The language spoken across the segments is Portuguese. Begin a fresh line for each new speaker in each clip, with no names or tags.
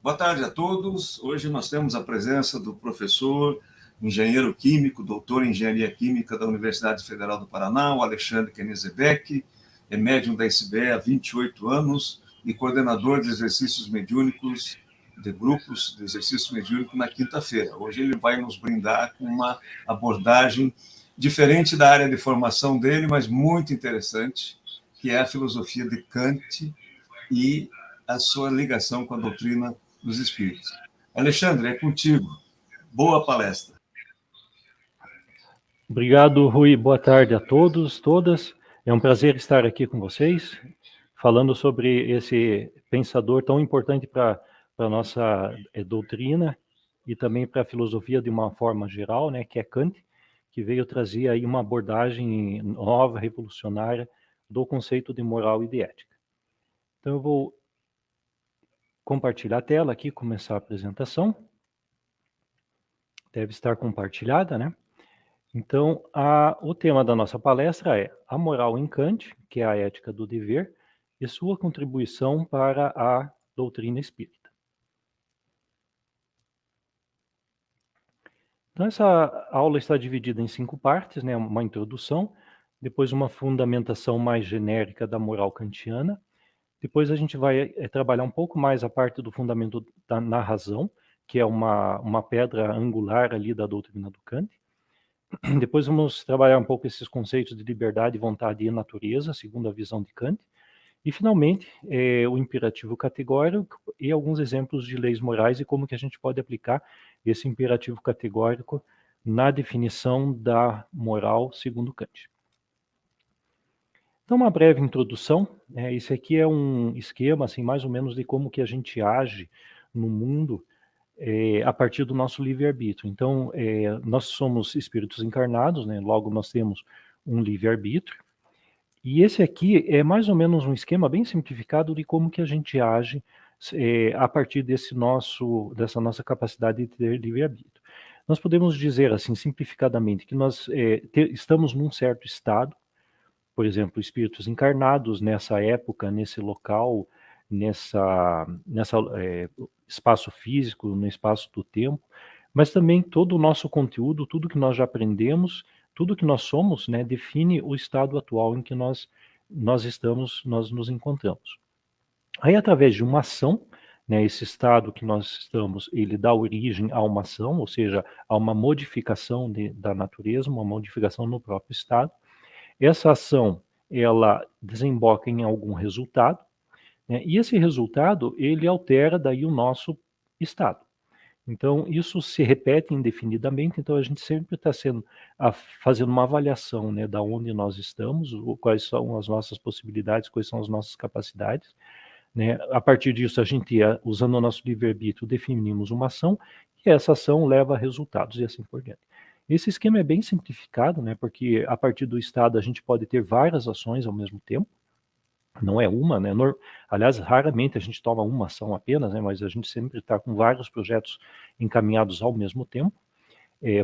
Boa tarde a todos. Hoje nós temos a presença do professor, engenheiro químico, doutor em engenharia química da Universidade Federal do Paraná, o Alexandre Kenizebeck, é médium da SBE há 28 anos e coordenador de exercícios mediúnicos, de grupos de exercício mediúnico na quinta-feira. Hoje ele vai nos brindar com uma abordagem diferente da área de formação dele, mas muito interessante, que é a filosofia de Kant e a sua ligação com a doutrina dos espíritos. Alexandre, é contigo. Boa palestra.
Obrigado, Rui. Boa tarde a todos, todas. É um prazer estar aqui com vocês, falando sobre esse pensador tão importante para a nossa doutrina e também para a filosofia de uma forma geral, né, que é Kant, que veio trazer aí uma abordagem nova, revolucionária, do conceito de moral e de ética. Então eu vou compartilhar a tela aqui, começar a apresentação. Deve estar compartilhada, né? Então, o tema da nossa palestra é a moral em Kant, que é a ética do dever, e sua contribuição para a doutrina espírita. Então, essa aula está dividida em 5 partes, né? Uma introdução, depois uma fundamentação mais genérica da moral kantiana, depois a gente vai trabalhar um pouco mais a parte do fundamento na razão, que é uma pedra angular ali da doutrina do Kant. Depois vamos trabalhar um pouco esses conceitos de liberdade, vontade e natureza, segundo a visão de Kant. E, finalmente, o imperativo categórico e alguns exemplos de leis morais e como que a gente pode aplicar esse imperativo categórico na definição da moral segundo Kant. Então, uma breve introdução. Esse aqui é um esquema, assim, mais ou menos, de como que a gente age no mundo a partir do nosso livre-arbítrio. Então, nós somos espíritos encarnados, né? Logo nós temos um livre-arbítrio, e esse aqui é mais ou menos um esquema bem simplificado de como que a gente age a partir dessa nossa capacidade de ter livre-arbítrio. Nós podemos dizer, assim, simplificadamente, que nós estamos num certo estado, por exemplo, espíritos encarnados nessa época, nesse local, nessa espaço físico, no espaço do tempo, mas também todo o nosso conteúdo, tudo que nós já aprendemos, tudo que nós somos, né, define o estado atual em que nós nos encontramos. Aí, através de uma ação, né, esse estado que nós estamos, ele dá origem a uma ação, ou seja, a uma modificação da natureza, uma modificação no próprio estado. Essa ação, ela desemboca em algum resultado, né, e esse resultado, ele altera daí o nosso estado. Então, isso se repete indefinidamente, então a gente sempre está fazendo uma avaliação, né, da onde nós estamos, quais são as nossas possibilidades, quais são as nossas capacidades, né? A partir disso, a gente, usando o nosso livre-arbítrio, definimos uma ação, e essa ação leva a resultados, e assim por diante. Esse esquema é bem simplificado, né, porque a partir do estado a gente pode ter várias ações ao mesmo tempo, não é uma, né? Aliás, raramente a gente toma uma ação apenas, né? Mas a gente sempre está com vários projetos encaminhados ao mesmo tempo,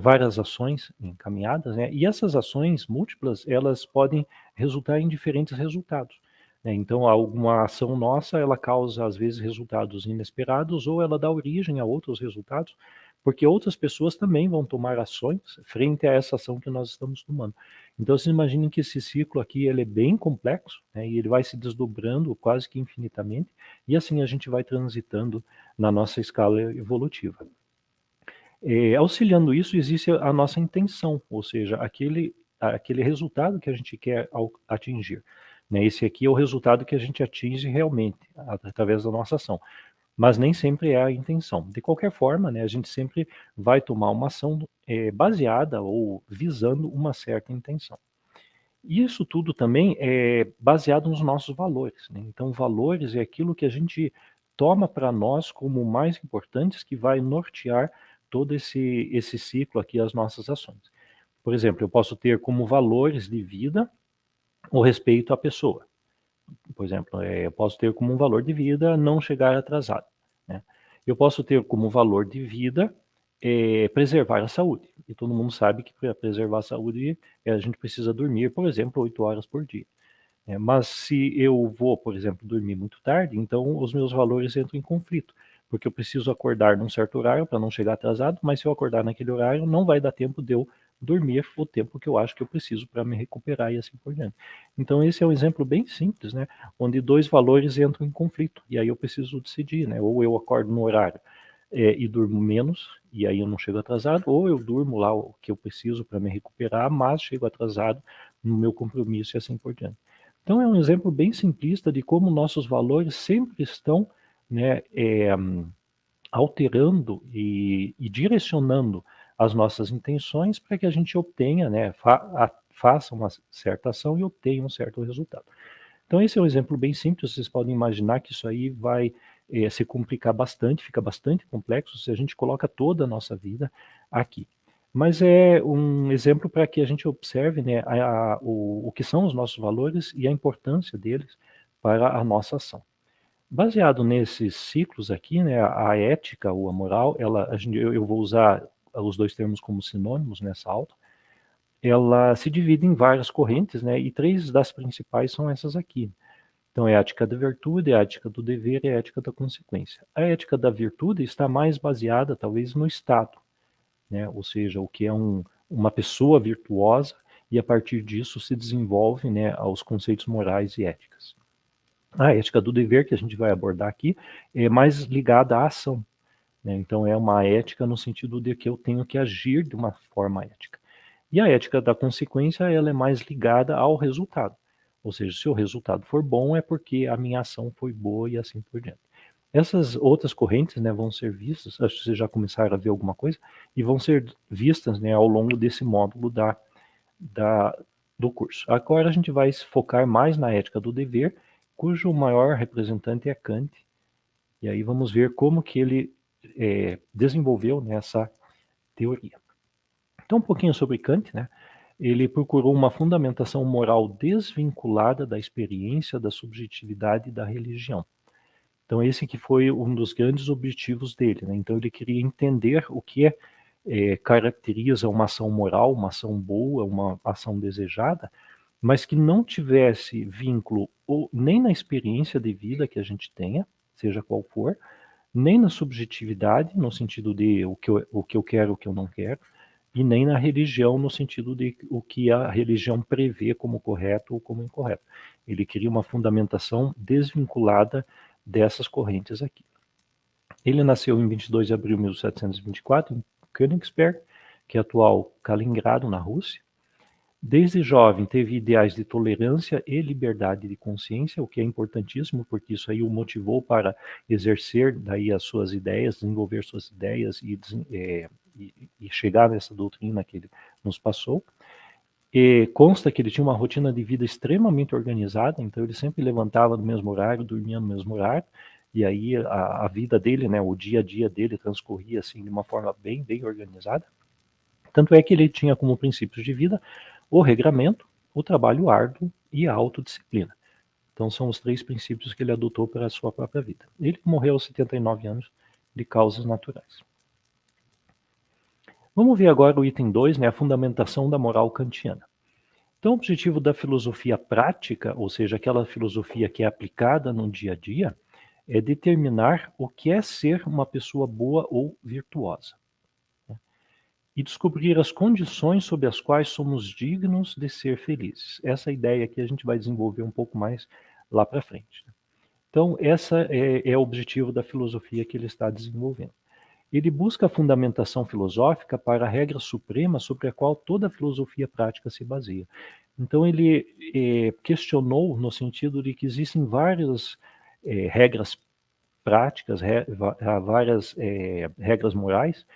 várias ações encaminhadas, né? E essas ações múltiplas, elas podem resultar em diferentes resultados, né? Então, alguma ação nossa, ela causa, às vezes, resultados inesperados, ou ela dá origem a outros resultados, porque outras pessoas também vão tomar ações frente a essa ação que nós estamos tomando. Então, vocês imaginem que esse ciclo aqui, ele é bem complexo, né, e ele vai se desdobrando quase que infinitamente, e assim a gente vai transitando na nossa escala evolutiva. Auxiliando isso, existe a nossa intenção, ou seja, aquele resultado que a gente quer atingir, né? Esse aqui é o resultado que a gente atinge realmente, através da nossa ação. Mas nem sempre é a intenção. De qualquer forma, né, a gente sempre vai tomar uma ação baseada ou visando uma certa intenção. E isso tudo também é baseado nos nossos valores, né? Então, valores é aquilo que a gente toma para nós como mais importantes, que vai nortear todo esse ciclo aqui, as nossas ações. Por exemplo, eu posso ter como valores de vida o respeito à pessoa. Por exemplo, eu posso ter como um valor de vida não chegar atrasado, né? Eu posso ter como valor de vida preservar a saúde. E todo mundo sabe que para preservar a saúde a gente precisa dormir, por exemplo, 8 horas por dia. Mas se eu vou, por exemplo, dormir muito tarde, então os meus valores entram em conflito. porque eu preciso acordar num certo horário para não chegar atrasado, mas se eu acordar naquele horário, não vai dar tempo de eu dormir o tempo que eu acho que eu preciso para me recuperar e assim por diante. Então esse é um exemplo bem simples, né, onde dois valores entram em conflito, e aí eu preciso decidir, né, ou eu acordo no horário e durmo menos, e aí eu não chego atrasado, ou eu durmo lá o que eu preciso para me recuperar, mas chego atrasado no meu compromisso e assim por diante. Então é um exemplo bem simplista de como nossos valores sempre estão, né, alterando e direcionando as nossas intenções para que a gente obtenha, né, faça uma certa ação e obtenha um certo resultado. Então esse é um exemplo bem simples, vocês podem imaginar que isso aí vai se complicar bastante, fica bastante complexo se a gente coloca toda a nossa vida aqui. Mas é um exemplo para que a gente observe, né, o que são os nossos valores e a importância deles para a nossa ação. Baseado nesses ciclos aqui, né, a ética ou a moral, eu vou usar os dois termos como sinônimos nessa aula, ela se divide em várias correntes, né, e três das principais são essas aqui. Então, é a ética da virtude, a ética do dever e a ética da consequência. A ética da virtude está mais baseada, talvez, no Estado, né, ou seja, o que é uma pessoa virtuosa, e a partir disso se desenvolve, né, aos conceitos morais e éticas. A ética do dever, que a gente vai abordar aqui, é mais ligada à ação, né? Então, é uma ética no sentido de que eu tenho que agir de uma forma ética. E a ética da consequência, ela é mais ligada ao resultado. Ou seja, se o resultado for bom, é porque a minha ação foi boa e assim por diante. Essas outras correntes, né, vão ser vistas, acho que vocês já começaram a ver alguma coisa, e vão ser vistas, né, ao longo desse módulo do curso. Agora a gente vai se focar mais na ética do dever, cujo maior representante é Kant, e aí vamos ver como que ele desenvolveu nessa teoria. Então, um pouquinho sobre Kant, né? Ele procurou uma fundamentação moral desvinculada da experiência, da subjetividade e da religião. Então, esse que foi um dos grandes objetivos dele, né? Então, ele queria entender o que caracteriza uma ação moral, uma ação boa, uma ação desejada, mas que não tivesse vínculo nem na experiência de vida que a gente tenha, seja qual for, nem na subjetividade, no sentido de o que eu quero, o que eu não quero, e nem na religião, no sentido de o que a religião prevê como correto ou como incorreto. Ele queria uma fundamentação desvinculada dessas correntes aqui. Ele nasceu em 22 de abril de 1724, em Königsberg, que é atual Kaliningrado, na Rússia. Desde jovem teve ideais de tolerância e liberdade de consciência, o que é importantíssimo, porque isso aí o motivou para exercer daí as suas ideias, desenvolver suas ideias e chegar nessa doutrina que ele nos passou. E consta que ele tinha uma rotina de vida extremamente organizada, então ele sempre levantava no mesmo horário, dormia no mesmo horário, e aí a vida dele, né, o dia a dia dele transcorria assim de uma forma bem, bem organizada. Tanto é que ele tinha como princípios de vida o regramento, o trabalho árduo e a autodisciplina. Então são os três princípios que ele adotou para a sua própria vida. Ele morreu aos 79 anos de causas naturais. Vamos ver agora o item 2, né, a fundamentação da moral kantiana. Então, o objetivo da filosofia prática, ou seja, aquela filosofia que é aplicada no dia a dia, é determinar o que é ser uma pessoa boa ou virtuosa, né? E descobrir as condições sob as quais somos dignos de ser felizes. Essa ideia aqui a gente vai desenvolver um pouco mais lá para frente, né? Então, essa é o objetivo da filosofia que ele está desenvolvendo. Ele busca a fundamentação filosófica para a regra suprema sobre a qual toda a filosofia prática se baseia. Então, ele questionou no sentido de que existem várias regras práticas, várias regras morais,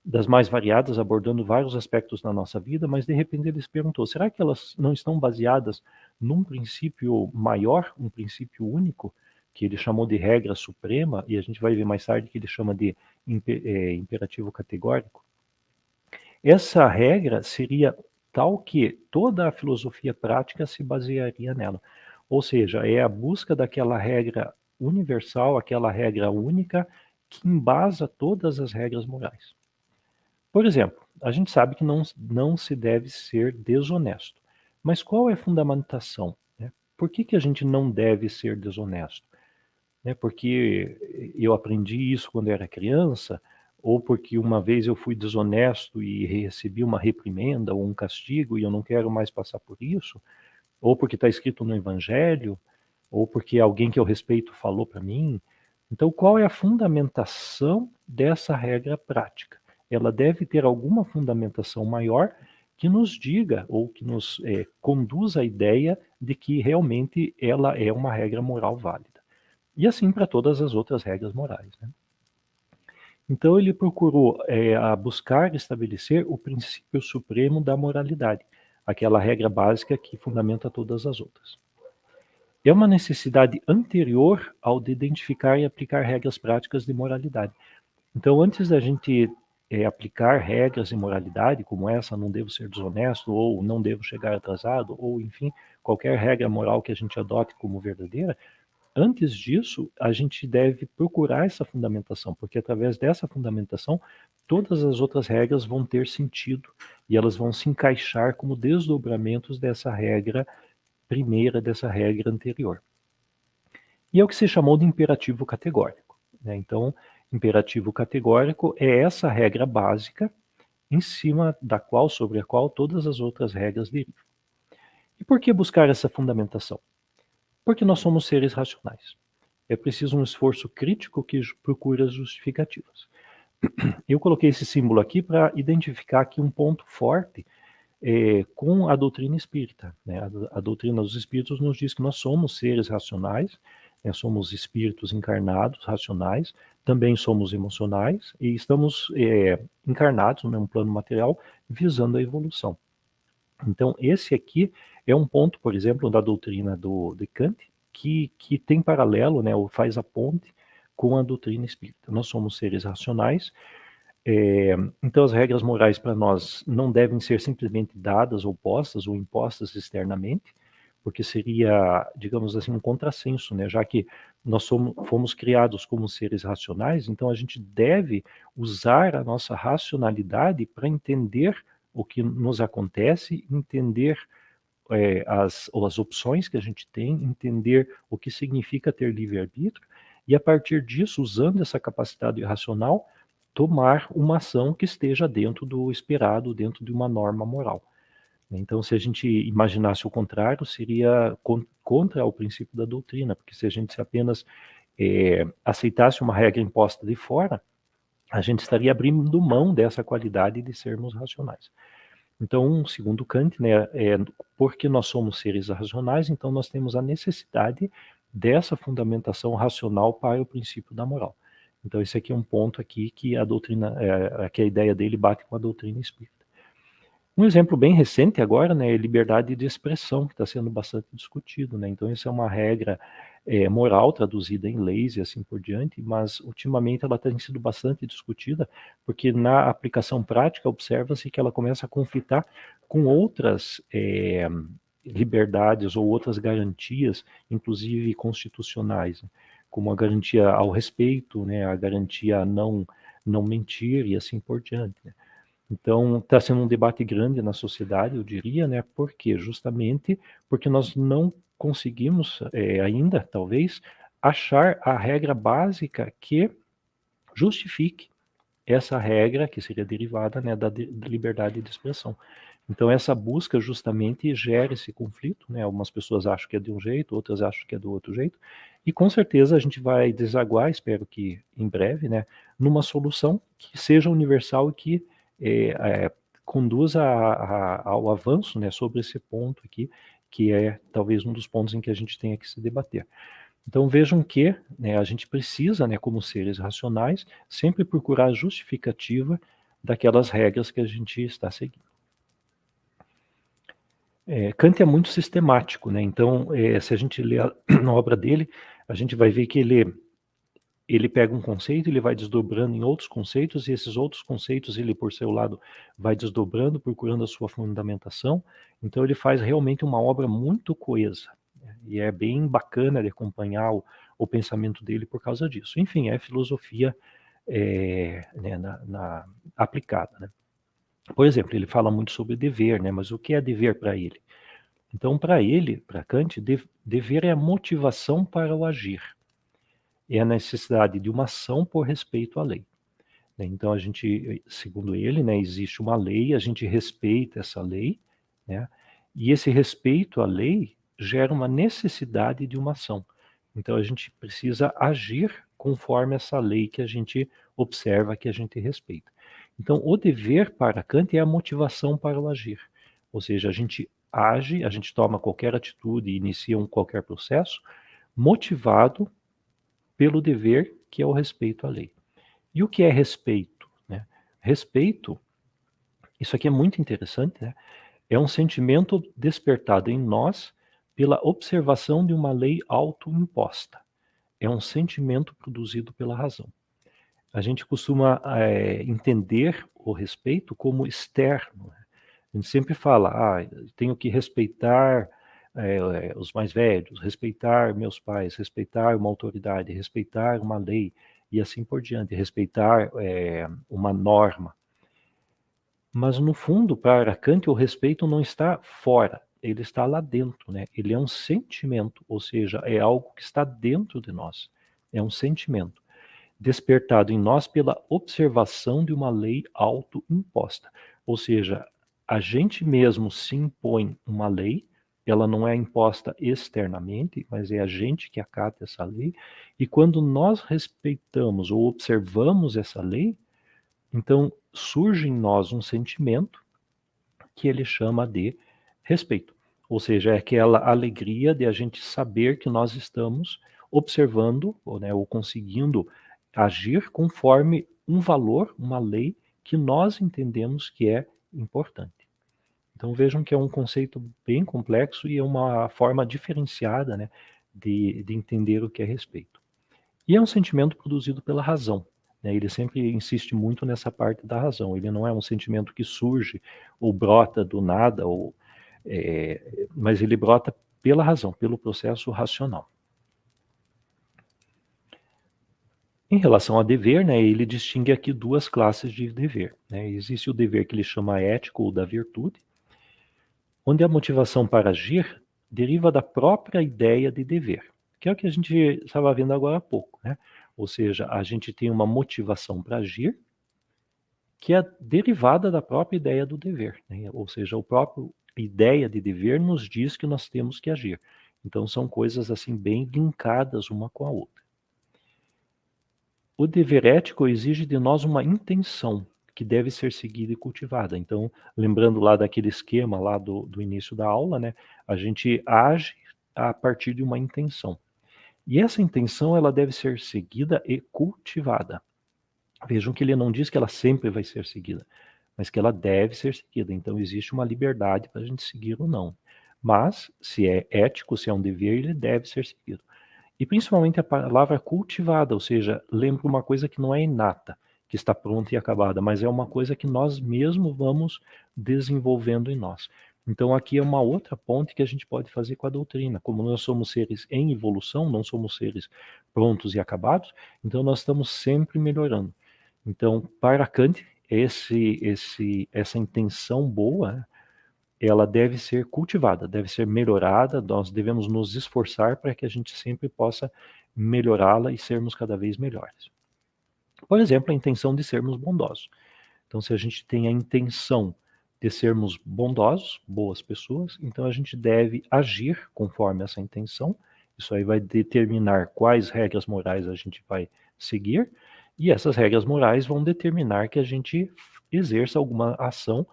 das mais variadas, abordando vários aspectos da nossa vida, mas de repente ele se perguntou, será que elas não estão baseadas num princípio maior, um princípio único, que ele chamou de regra suprema, e a gente vai ver mais tarde que ele chama de imperativo categórico? Essa regra seria tal que toda a filosofia prática se basearia nela. Ou seja, é a busca daquela regra universal, aquela regra única, que embasa todas as regras morais. Por exemplo, a gente sabe que não se deve ser desonesto. Mas qual é a fundamentação, né? Por que a gente não deve ser desonesto? né, porque eu aprendi isso quando era criança, ou porque uma vez eu fui desonesto e recebi uma reprimenda ou um castigo e eu não quero mais passar por isso, ou porque está escrito no Evangelho, ou porque alguém que eu respeito falou para mim. Então, qual é a fundamentação dessa regra prática? Ela deve ter alguma fundamentação maior que nos diga ou que nos conduza à ideia de que realmente ela é uma regra moral válida. E assim para todas as outras regras morais, né? Então ele procurou a buscar estabelecer o princípio supremo da moralidade, aquela regra básica que fundamenta todas as outras. É uma necessidade anterior ao de identificar e aplicar regras práticas de moralidade. Então, antes da gente aplicar regras de moralidade, como essa, não devo ser desonesto, ou não devo chegar atrasado, ou enfim, qualquer regra moral que a gente adote como verdadeira, antes disso, a gente deve procurar essa fundamentação, porque através dessa fundamentação, todas as outras regras vão ter sentido e elas vão se encaixar como desdobramentos dessa regra primeira, dessa regra anterior. E é o que se chamou de imperativo categórico, né? Então, imperativo categórico é essa regra básica em cima da qual, sobre a qual todas as outras regras derivam. E por que buscar essa fundamentação? Porque nós somos seres racionais. É preciso um esforço crítico que procura justificativas. Eu coloquei esse símbolo aqui para identificar aqui um ponto forte com a doutrina espírita, né? A doutrina dos espíritos nos diz que nós somos seres racionais, né? Somos espíritos encarnados, racionais, também somos emocionais e estamos encarnados no mesmo plano material, visando a evolução. Então, esse aqui é um ponto, por exemplo, da doutrina de Kant, que tem paralelo, né, ou faz a ponte com a doutrina espírita. Nós somos seres racionais, então as regras morais para nós não devem ser simplesmente dadas ou postas ou impostas externamente, porque seria, digamos assim, um contrassenso, né? Já que nós fomos criados como seres racionais, então a gente deve usar a nossa racionalidade para entender o que nos acontece, entender as opções que a gente tem, entender o que significa ter livre-arbítrio, e a partir disso, usando essa capacidade racional, tomar uma ação que esteja dentro do esperado, dentro de uma norma moral. Então, se a gente imaginasse o contrário, seria contra o princípio da doutrina, porque se a gente apenas aceitasse uma regra imposta de fora, a gente estaria abrindo mão dessa qualidade de sermos racionais. Então, segundo Kant, né, porque nós somos seres racionais, então nós temos a necessidade dessa fundamentação racional para o princípio da moral. Então, esse aqui é um ponto aqui que a doutrina, que a ideia dele bate com a doutrina espírita. Um exemplo bem recente agora, né, é liberdade de expressão, que está sendo bastante discutido, né? Então, isso é uma regra moral traduzida em leis e assim por diante, mas ultimamente ela tem sido bastante discutida, porque na aplicação prática observa-se que ela começa a conflitar com outras liberdades ou outras garantias, inclusive constitucionais, né? Como a garantia ao respeito, né, a garantia a não mentir e assim por diante, né? Então, está sendo um debate grande na sociedade, eu diria, né? Por quê? Justamente porque nós não conseguimos ainda, talvez, achar a regra básica que justifique essa regra, que seria derivada, né, da liberdade de expressão. Então, essa busca justamente gera esse conflito, né? Algumas pessoas acham que é de um jeito, outras acham que é do outro jeito, e com certeza a gente vai desaguar, espero que em breve, né, numa solução que seja universal e que conduza ao avanço, né, sobre esse ponto aqui, que é talvez um dos pontos em que a gente tenha que se debater. Então vejam que, né, a gente precisa, né, como seres racionais, sempre procurar a justificativa daquelas regras que a gente está seguindo. Kant é muito sistemático, né? Então, se a gente lê a obra dele, a gente vai ver que ele pega um conceito, ele vai desdobrando em outros conceitos, e esses outros conceitos ele, por seu lado, vai desdobrando, procurando a sua fundamentação. Então ele faz realmente uma obra muito coesa, né? E é bem bacana de acompanhar o pensamento dele por causa disso. Enfim, é filosofia né, aplicada, né? Por exemplo, ele fala muito sobre dever, né? Mas o que é dever para ele? Então, para ele, para Kant, dever é a motivação para o agir. é a necessidade de uma ação por respeito à lei. Então, a gente, segundo ele, né, existe uma lei, a gente respeita essa lei, né, e esse respeito à lei gera uma necessidade de uma ação. Então, a gente precisa agir conforme essa lei que a gente observa, que a gente respeita. Então, o dever para Kant é a motivação para o agir. Ou seja, a gente age, a gente toma qualquer atitude, inicia qualquer processo, motivado pelo dever, que é o respeito à lei. E o que é respeito, né? Respeito, isso aqui é muito interessante, né? É um sentimento despertado em nós pela observação de uma lei autoimposta. É um sentimento produzido pela razão. A gente costuma entender o respeito como externo, né? A gente sempre fala, tenho que respeitar os mais velhos, respeitar meus pais, respeitar uma autoridade, respeitar uma lei e assim por diante, respeitar uma norma. Mas no fundo, para Kant, o respeito não está fora, ele está lá dentro, né? Ele é um sentimento, ou seja, é algo que está dentro de nós, é um sentimento despertado em nós pela observação de uma lei autoimposta. Ou seja, a gente mesmo se impõe uma lei, ela não é imposta externamente, mas é a gente que acata essa lei, e quando nós respeitamos ou observamos essa lei, então surge em nós um sentimento que ele chama de respeito. Ou seja, é aquela alegria de a gente saber que nós estamos observando, ou conseguindo agir conforme um valor, uma lei que nós entendemos que é importante. Então vejam que é um conceito bem complexo e é uma forma diferenciada, né, de entender o que é respeito. E é um sentimento produzido pela razão, né? Ele sempre insiste muito nessa parte da razão. Ele não é um sentimento que surge ou brota do nada, mas ele brota pela razão, pelo processo racional. Em relação a dever, né, ele distingue aqui duas classes de dever, né? Existe o dever que ele chama ético ou da virtude, onde a motivação para agir deriva da própria ideia de dever, que é o que a gente estava vendo agora há pouco, né? Ou seja, a gente tem uma motivação para agir que é derivada da própria ideia do dever, né? Ou seja, a própria ideia de dever nos diz que nós temos que agir. Então são coisas assim bem linkadas uma com a outra. O dever ético exige de nós uma intenção que deve ser seguida e cultivada. Então, lembrando lá daquele esquema lá do início da aula, né? A gente age a partir de uma intenção. E essa intenção ela deve ser seguida e cultivada. Vejam que ele não diz que ela sempre vai ser seguida, mas que ela deve ser seguida. Então, existe uma liberdade para a gente seguir ou não. Mas, se é ético, se é um dever, ele deve ser seguido. E principalmente a palavra cultivada, ou seja, lembra uma coisa que não é inata, que está pronta e acabada, mas é uma coisa que nós mesmos vamos desenvolvendo em nós. Então aqui é uma outra ponte que a gente pode fazer com a doutrina. Como nós somos seres em evolução, não somos seres prontos e acabados, então nós estamos sempre melhorando. Então, para Kant, essa intenção boa, ela deve ser cultivada, deve ser melhorada, nós devemos nos esforçar para que a gente sempre possa melhorá-la e sermos cada vez melhores. Por exemplo, a intenção de sermos bondosos. Então, se a gente tem a intenção de sermos bondosos, boas pessoas, então a gente deve agir conforme essa intenção. Isso aí vai determinar quais regras morais a gente vai seguir, e essas regras morais vão determinar que a gente exerça alguma ação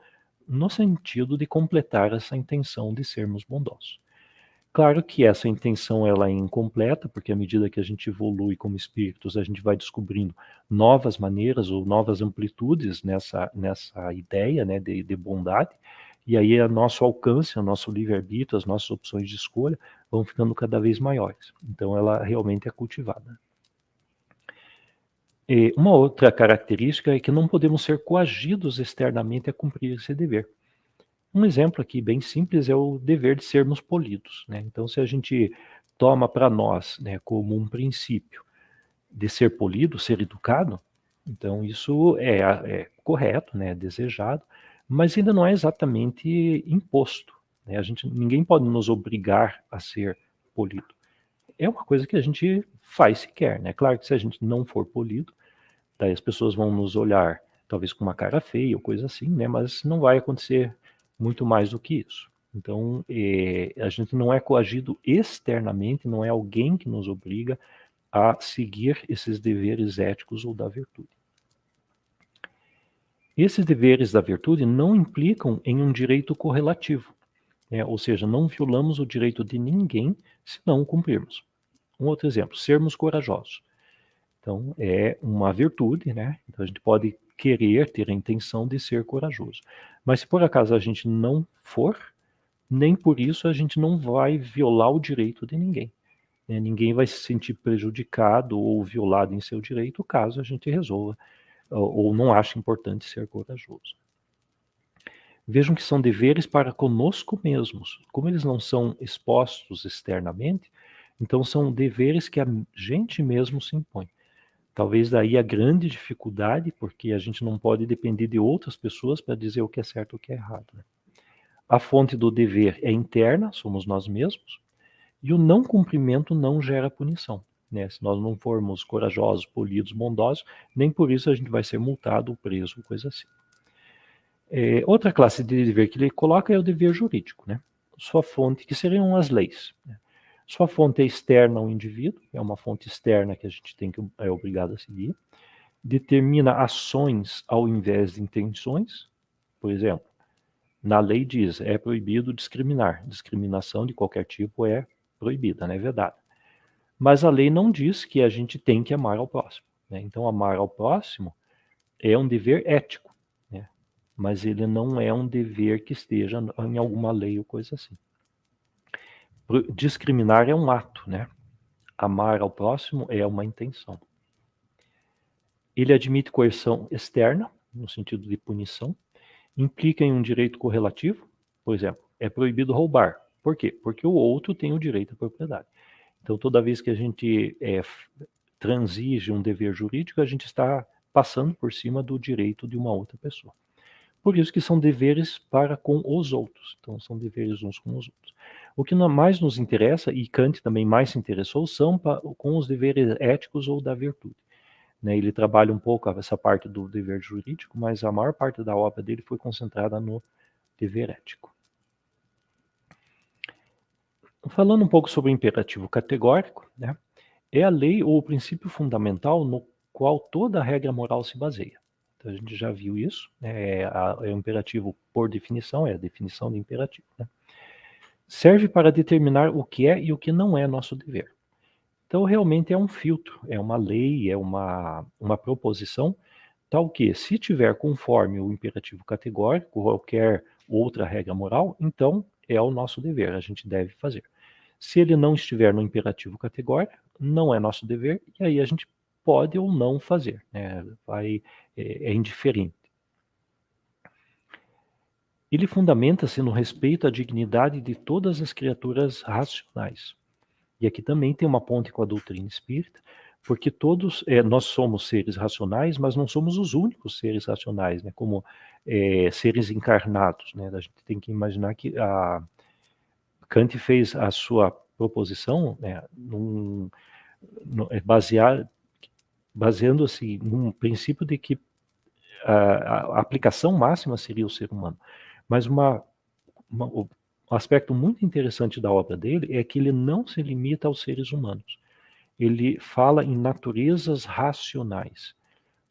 no sentido de completar essa intenção de sermos bondosos. Claro que essa intenção ela é incompleta, porque à medida que a gente evolui como espíritos, a gente vai descobrindo novas maneiras ou novas amplitudes nessa ideia, né, de bondade, e aí o nosso alcance, o nosso livre-arbítrio, as nossas opções de escolha vão ficando cada vez maiores. Então ela realmente é cultivada. E uma outra característica é que não podemos ser coagidos externamente a cumprir esse dever. Um exemplo aqui bem simples é o dever de sermos polidos, né? Então, se a gente toma para nós, né, como um princípio de ser polido, ser educado, então isso é correto, né, é desejado, mas ainda não é exatamente imposto, né? Ninguém pode nos obrigar a ser polido. É uma coisa que a gente faz se quer, né? Claro que se a gente não for polido, daí as pessoas vão nos olhar talvez com uma cara feia ou coisa assim, né? Mas não vai acontecer muito mais do que isso. Então, a gente não é coagido externamente, não é alguém que nos obriga a seguir esses deveres éticos ou da virtude. Esses deveres da virtude não implicam em um direito correlativo, né? Ou seja, não violamos o direito de ninguém se não o cumprirmos. Um outro exemplo, sermos corajosos. Então, é uma virtude, né? Então, a gente pode querer, ter a intenção de ser corajoso. Mas se por acaso a gente não for, nem por isso a gente não vai violar o direito de ninguém, né? Ninguém vai se sentir prejudicado ou violado em seu direito caso a gente resolva ou não ache importante ser corajoso. Vejam que são deveres para conosco mesmos. Como eles não são expostos externamente, então são deveres que a gente mesmo se impõe. Talvez daí a grande dificuldade, porque a gente não pode depender de outras pessoas para dizer o que é certo e o que é errado, né? A fonte do dever é interna, somos nós mesmos, e o não cumprimento não gera punição, né? Se nós não formos corajosos, polidos, bondosos, nem por isso a gente vai ser multado, preso, coisa assim. Outra classe de dever que ele coloca é o dever jurídico, né? Sua fonte, que seriam as leis, né? Sua fonte é externa ao indivíduo, é uma fonte externa que a gente é obrigado a seguir. Determina ações ao invés de intenções. Por exemplo, na lei diz, é proibido discriminar. Discriminação de qualquer tipo é proibida, né? É vedada. Mas a lei não diz que a gente tem que amar ao próximo, né? Então, amar ao próximo é um dever ético, né? Mas ele não é um dever que esteja em alguma lei ou coisa assim. Discriminar é um ato, né? Amar ao próximo é uma intenção. Ele admite coerção externa, no sentido de punição, implica em um direito correlativo, por exemplo, é proibido roubar. Por quê? Porque o outro tem o direito à propriedade. Então, toda vez que a gente transige um dever jurídico, a gente está passando por cima do direito de uma outra pessoa. Por isso que são deveres para com os outros. Então, são deveres uns com os outros. O que mais nos interessa, e Kant também mais se interessou, são com os deveres éticos ou da virtude, né? Ele trabalha um pouco essa parte do dever jurídico, mas a maior parte da obra dele foi concentrada no dever ético. Falando um pouco sobre o imperativo categórico, né? É a lei ou o princípio fundamental no qual toda a regra moral se baseia. Então, a gente já viu isso, né? É o imperativo por definição, é a definição do imperativo, né? Serve para determinar o que é e o que não é nosso dever. Então, realmente é um filtro, é uma lei, é uma proposição, tal que, se tiver conforme o imperativo categórico, qualquer outra regra moral, então é o nosso dever, a gente deve fazer. Se ele não estiver no imperativo categórico, não é nosso dever, e aí a gente pode ou não fazer, né? É indiferente. Ele fundamenta-se no respeito à dignidade de todas as criaturas racionais. E aqui também tem uma ponte com a doutrina espírita, porque todos, nós somos seres racionais, mas não somos os únicos seres racionais, né? Como seres encarnados, né? A gente tem que imaginar que Kant fez a sua proposição, né, baseando-se num princípio de que a aplicação máxima seria o ser humano. Mas um aspecto muito interessante da obra dele é que ele não se limita aos seres humanos. Ele fala em naturezas racionais.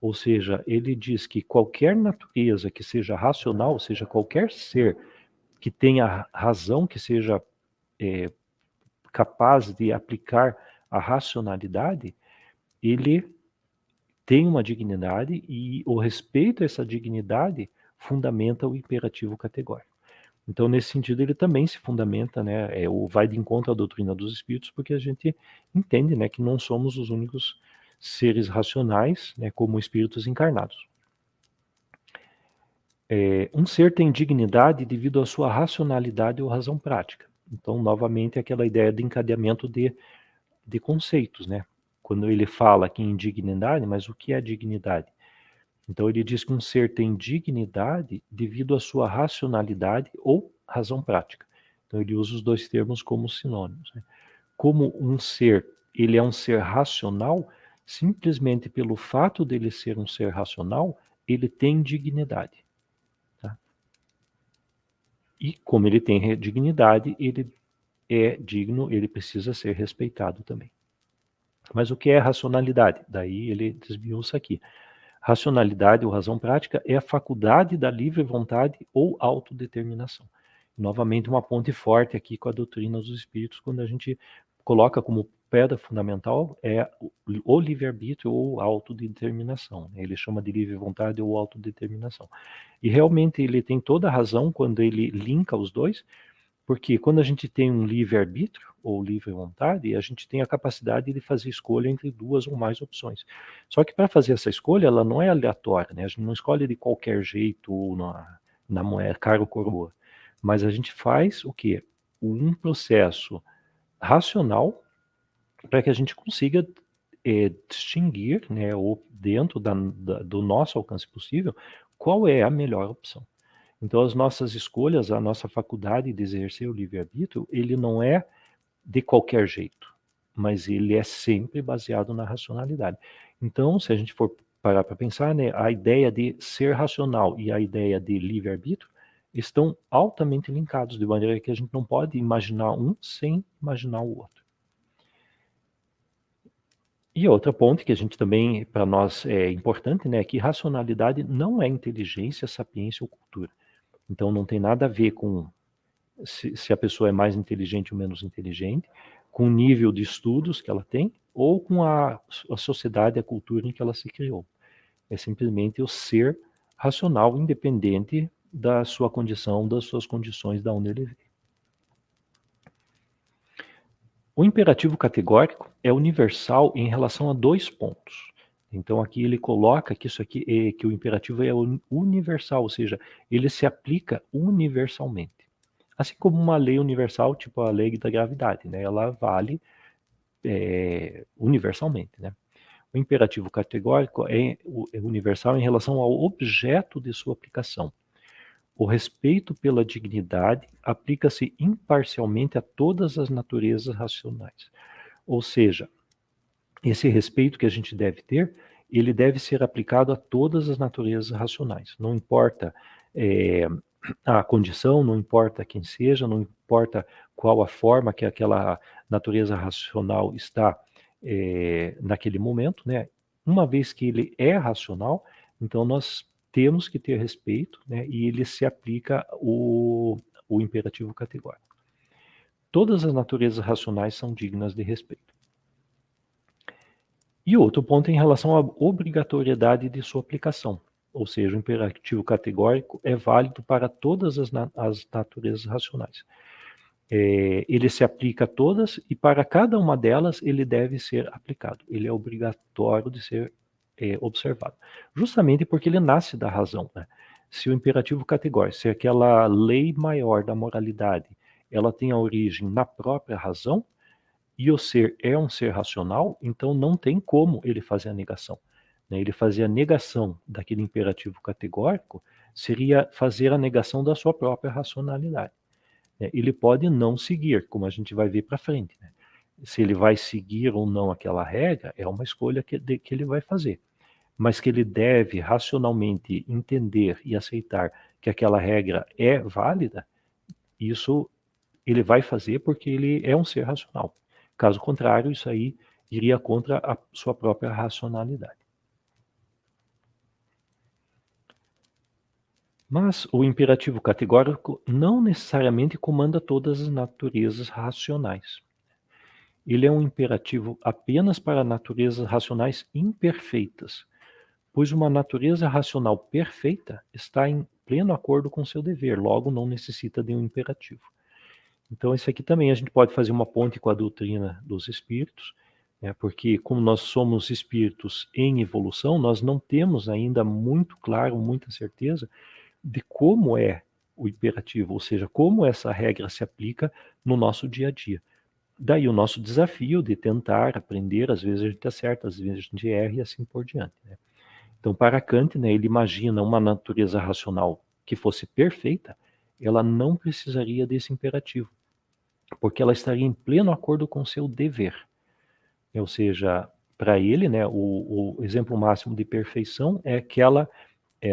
Ou seja, ele diz que qualquer natureza que seja racional, ou seja, qualquer ser que tenha razão, que seja capaz de aplicar a racionalidade, ele tem uma dignidade e o respeito a essa dignidade fundamenta o imperativo categórico. Então, nesse sentido, ele também se fundamenta, né, vai de encontro à doutrina dos espíritos, porque a gente entende, né, que não somos os únicos seres racionais, né, como espíritos encarnados. Um ser tem dignidade devido à sua racionalidade ou razão prática. Então, novamente, aquela ideia de encadeamento de conceitos, né? Quando ele fala aqui em dignidade, mas o que é dignidade? Então, ele diz que um ser tem dignidade devido à sua racionalidade ou razão prática. Então, ele usa os dois termos como sinônimos, né? Como um ser ele é um ser racional, simplesmente pelo fato dele ser um ser racional, ele tem dignidade. Tá? E como ele tem dignidade, ele é digno, ele precisa ser respeitado também. Mas o que é racionalidade? Daí ele desmiuça aqui. Racionalidade ou razão prática é a faculdade da livre vontade ou autodeterminação. Novamente, uma ponte forte aqui com a doutrina dos espíritos, quando a gente coloca como pedra fundamental o livre-arbítrio ou autodeterminação. Ele chama de livre vontade ou autodeterminação. E realmente ele tem toda a razão quando ele linka os dois, porque quando a gente tem um livre-arbítrio ou livre vontade, a gente tem a capacidade de fazer escolha entre duas ou mais opções. Só que para fazer essa escolha, ela não é aleatória, né? A gente não escolhe de qualquer jeito ou na moeda, cara ou coroa. Mas a gente faz o quê? Um processo racional para que a gente consiga distinguir, né, ou dentro do nosso alcance possível, qual é a melhor opção. Então, as nossas escolhas, a nossa faculdade de exercer o livre-arbítrio, ele não é de qualquer jeito, mas ele é sempre baseado na racionalidade. Então, se a gente for parar para pensar, né, a ideia de ser racional e a ideia de livre-arbítrio estão altamente linkados, de maneira que a gente não pode imaginar um sem imaginar o outro. E outra ponte que a gente também, para nós, é importante, né, é que racionalidade não é inteligência, sapiência ou cultura. Então não tem nada a ver com se a pessoa é mais inteligente ou menos inteligente, com o nível de estudos que ela tem, ou com a sociedade, a cultura em que ela se criou. É simplesmente o ser racional, independente da sua condição, das suas condições, da onde ele veio. O imperativo categórico é universal em relação a 2 pontos. Então aqui ele coloca que isso aqui que o imperativo é universal, ou seja, ele se aplica universalmente. Assim como uma lei universal, tipo a lei da gravidade, né? Ela vale universalmente, né? O imperativo categórico é universal em relação ao objeto de sua aplicação. O respeito pela dignidade aplica-se imparcialmente a todas as naturezas racionais. Ou seja, esse respeito que a gente deve ter, ele deve ser aplicado a todas as naturezas racionais. Não importa a condição, não importa quem seja, não importa qual a forma que aquela natureza racional está naquele momento, né? Uma vez que ele é racional, então nós temos que ter respeito, né? E ele se aplica o imperativo categórico. Todas as naturezas racionais são dignas de respeito. E outro ponto em relação à obrigatoriedade de sua aplicação, ou seja, o imperativo categórico é válido para todas as naturezas racionais. Ele se aplica a todas e para cada uma delas ele deve ser aplicado. Ele é obrigatório de ser observado. Justamente porque ele nasce da razão, né? Se o imperativo categórico, se aquela lei maior da moralidade, ela tem a origem na própria razão, e o ser é um ser racional, então não tem como ele fazer a negação. Né? Ele fazer a negação daquele imperativo categórico seria fazer a negação da sua própria racionalidade. Né? Ele pode não seguir, como a gente vai ver para frente. Né? Se ele vai seguir ou não aquela regra, é uma escolha que ele vai fazer. Mas que ele deve racionalmente entender e aceitar que aquela regra é válida, isso ele vai fazer porque ele é um ser racional. Caso contrário, isso aí iria contra a sua própria racionalidade. Mas o imperativo categórico não necessariamente comanda todas as naturezas racionais. Ele é um imperativo apenas para naturezas racionais imperfeitas, pois uma natureza racional perfeita está em pleno acordo com seu dever, logo não necessita de um imperativo. Então, esse aqui também a gente pode fazer uma ponte com a doutrina dos espíritos, né, porque como nós somos espíritos em evolução, nós não temos ainda muito claro, muita certeza de como é o imperativo, ou seja, como essa regra se aplica no nosso dia a dia. Daí o nosso desafio de tentar aprender, às vezes a gente acerta, às vezes a gente erra e assim por diante. Né? Então, para Kant, né, ele imagina uma natureza racional que fosse perfeita, ela não precisaria desse imperativo, porque ela estaria em pleno acordo com seu dever. ou seja, para ele, né, o exemplo máximo de perfeição é aquela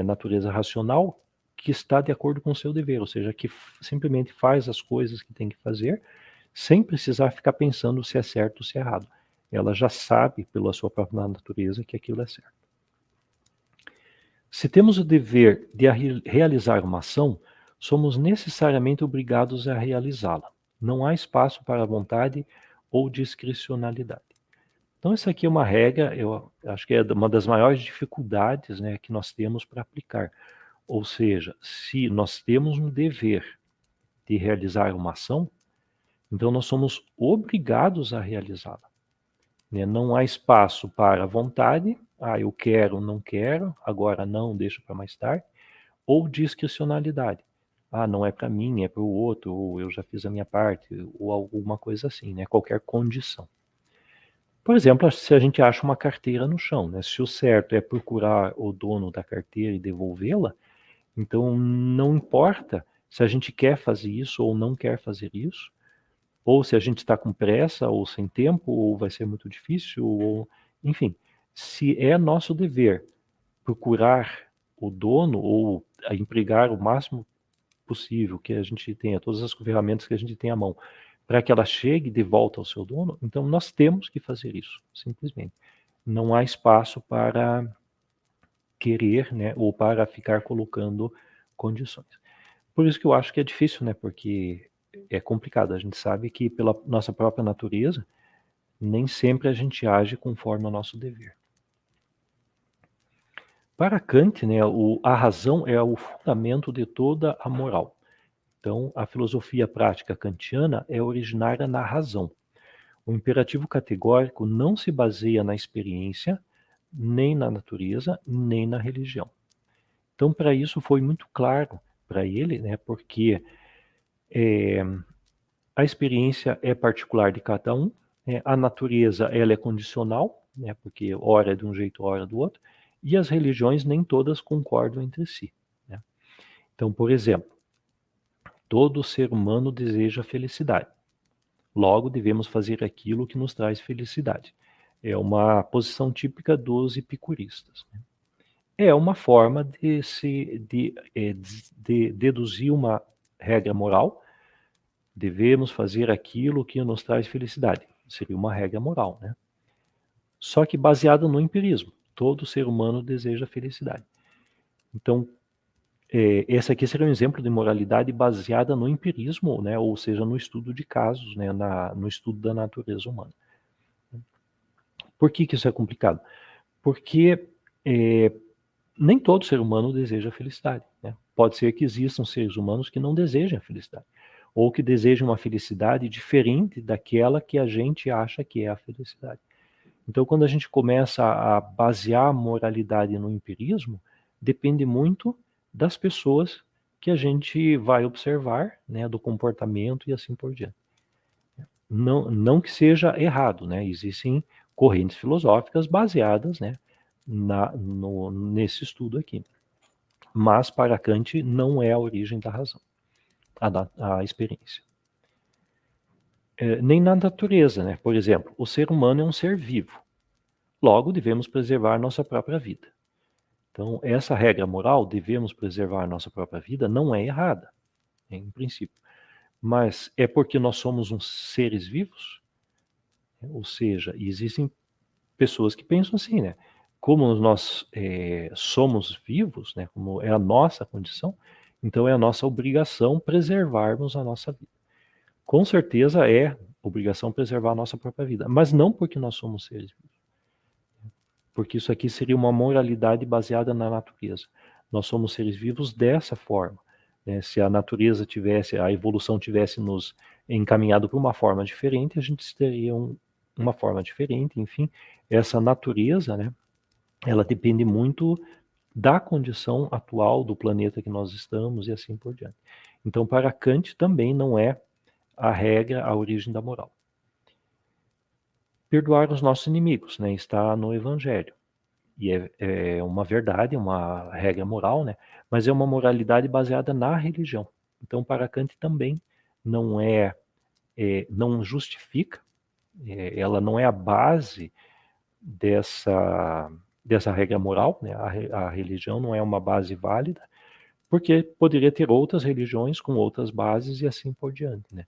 natureza racional que está de acordo com o seu dever, ou seja, que simplesmente faz as coisas que tem que fazer, sem precisar ficar pensando se é certo ou se é errado. Ela já sabe, pela sua própria natureza, que aquilo é certo. Se temos o dever de realizar uma ação, somos necessariamente obrigados a realizá-la. Não há espaço para vontade ou discricionalidade. Então, isso aqui é uma regra, eu acho que é uma das maiores dificuldades, né, que nós temos para aplicar. Ou seja, se nós temos um dever de realizar uma ação, então nós somos obrigados a realizá-la. Né? Não há espaço para vontade, eu quero, não quero, agora não, deixa para mais tarde, ou discricionalidade. Não é para mim, é para o outro, ou eu já fiz a minha parte, ou alguma coisa assim, né? Qualquer condição. Por exemplo, se a gente acha uma carteira no chão, né? Se o certo é procurar o dono da carteira e devolvê-la, então não importa se a gente quer fazer isso ou não quer fazer isso, ou se a gente está com pressa, ou sem tempo, ou vai ser muito difícil, ou enfim, se é nosso dever procurar o dono ou empregar o máximo possível que a gente tenha, todas as ferramentas que a gente tem à mão, para que ela chegue de volta ao seu dono, então nós temos que fazer isso, simplesmente. Não há espaço para querer, né, ou para ficar colocando condições. Por isso que eu acho que é difícil, né, porque é complicado. A gente sabe que pela nossa própria natureza, nem sempre a gente age conforme o nosso dever. Para Kant, né, a razão é o fundamento de toda a moral. Então, a filosofia prática kantiana é originária na razão. O imperativo categórico não se baseia na experiência, nem na natureza, nem na religião. Então, para isso foi muito claro para ele, né, porque a experiência é particular de cada um, a natureza ela é condicional, né, porque ora é de um jeito, ora do outro, e as religiões nem todas concordam entre si. Né? Então, por exemplo, todo ser humano deseja felicidade. Logo, devemos fazer aquilo que nos traz felicidade. É uma posição típica dos epicuristas. Né? É uma forma de deduzir uma regra moral. Devemos fazer aquilo que nos traz felicidade. Seria uma regra moral, né? Só que baseada no empirismo. Todo ser humano deseja felicidade. Então, esse aqui seria um exemplo de moralidade baseada no empirismo, né? Ou seja, no estudo de casos, né? No estudo da natureza humana. Por que isso é complicado? Porque nem todo ser humano deseja felicidade. Né? Pode ser que existam seres humanos que não desejem a felicidade, ou que desejam uma felicidade diferente daquela que a gente acha que é a felicidade. Então, quando a gente começa a basear a moralidade no empirismo, depende muito das pessoas que a gente vai observar, né, do comportamento e assim por diante. Não que seja errado, né? Existem correntes filosóficas baseadas, né, nesse estudo aqui. Mas, para Kant, não é a origem da razão, a experiência. Nem na natureza, né? Por exemplo, o ser humano é um ser vivo. Logo, devemos preservar nossa própria vida. Então, essa regra moral, devemos preservar nossa própria vida, não é errada, em princípio. Mas é porque nós somos uns seres vivos? Ou seja, existem pessoas que pensam assim, né? Como nós somos vivos, né? Como é a nossa condição, então é a nossa obrigação preservarmos a nossa vida. Com certeza é obrigação preservar a nossa própria vida, mas não porque nós somos seres vivos. Porque isso aqui seria uma moralidade baseada na natureza. Nós somos seres vivos dessa forma. Né? Se a natureza tivesse, a evolução tivesse nos encaminhado para uma forma diferente, a gente teria uma forma diferente. Enfim, essa natureza, né, ela depende muito da condição atual do planeta que nós estamos e assim por diante. Então, para Kant também não é a regra, a origem da moral. Perdoar os nossos inimigos, né, está no Evangelho. E é uma verdade, uma regra moral, né, mas é uma moralidade baseada na religião. Então, para Kant também não justifica, ela não é a base dessa regra moral, né? A religião não é uma base válida, porque poderia ter outras religiões com outras bases e assim por diante, né?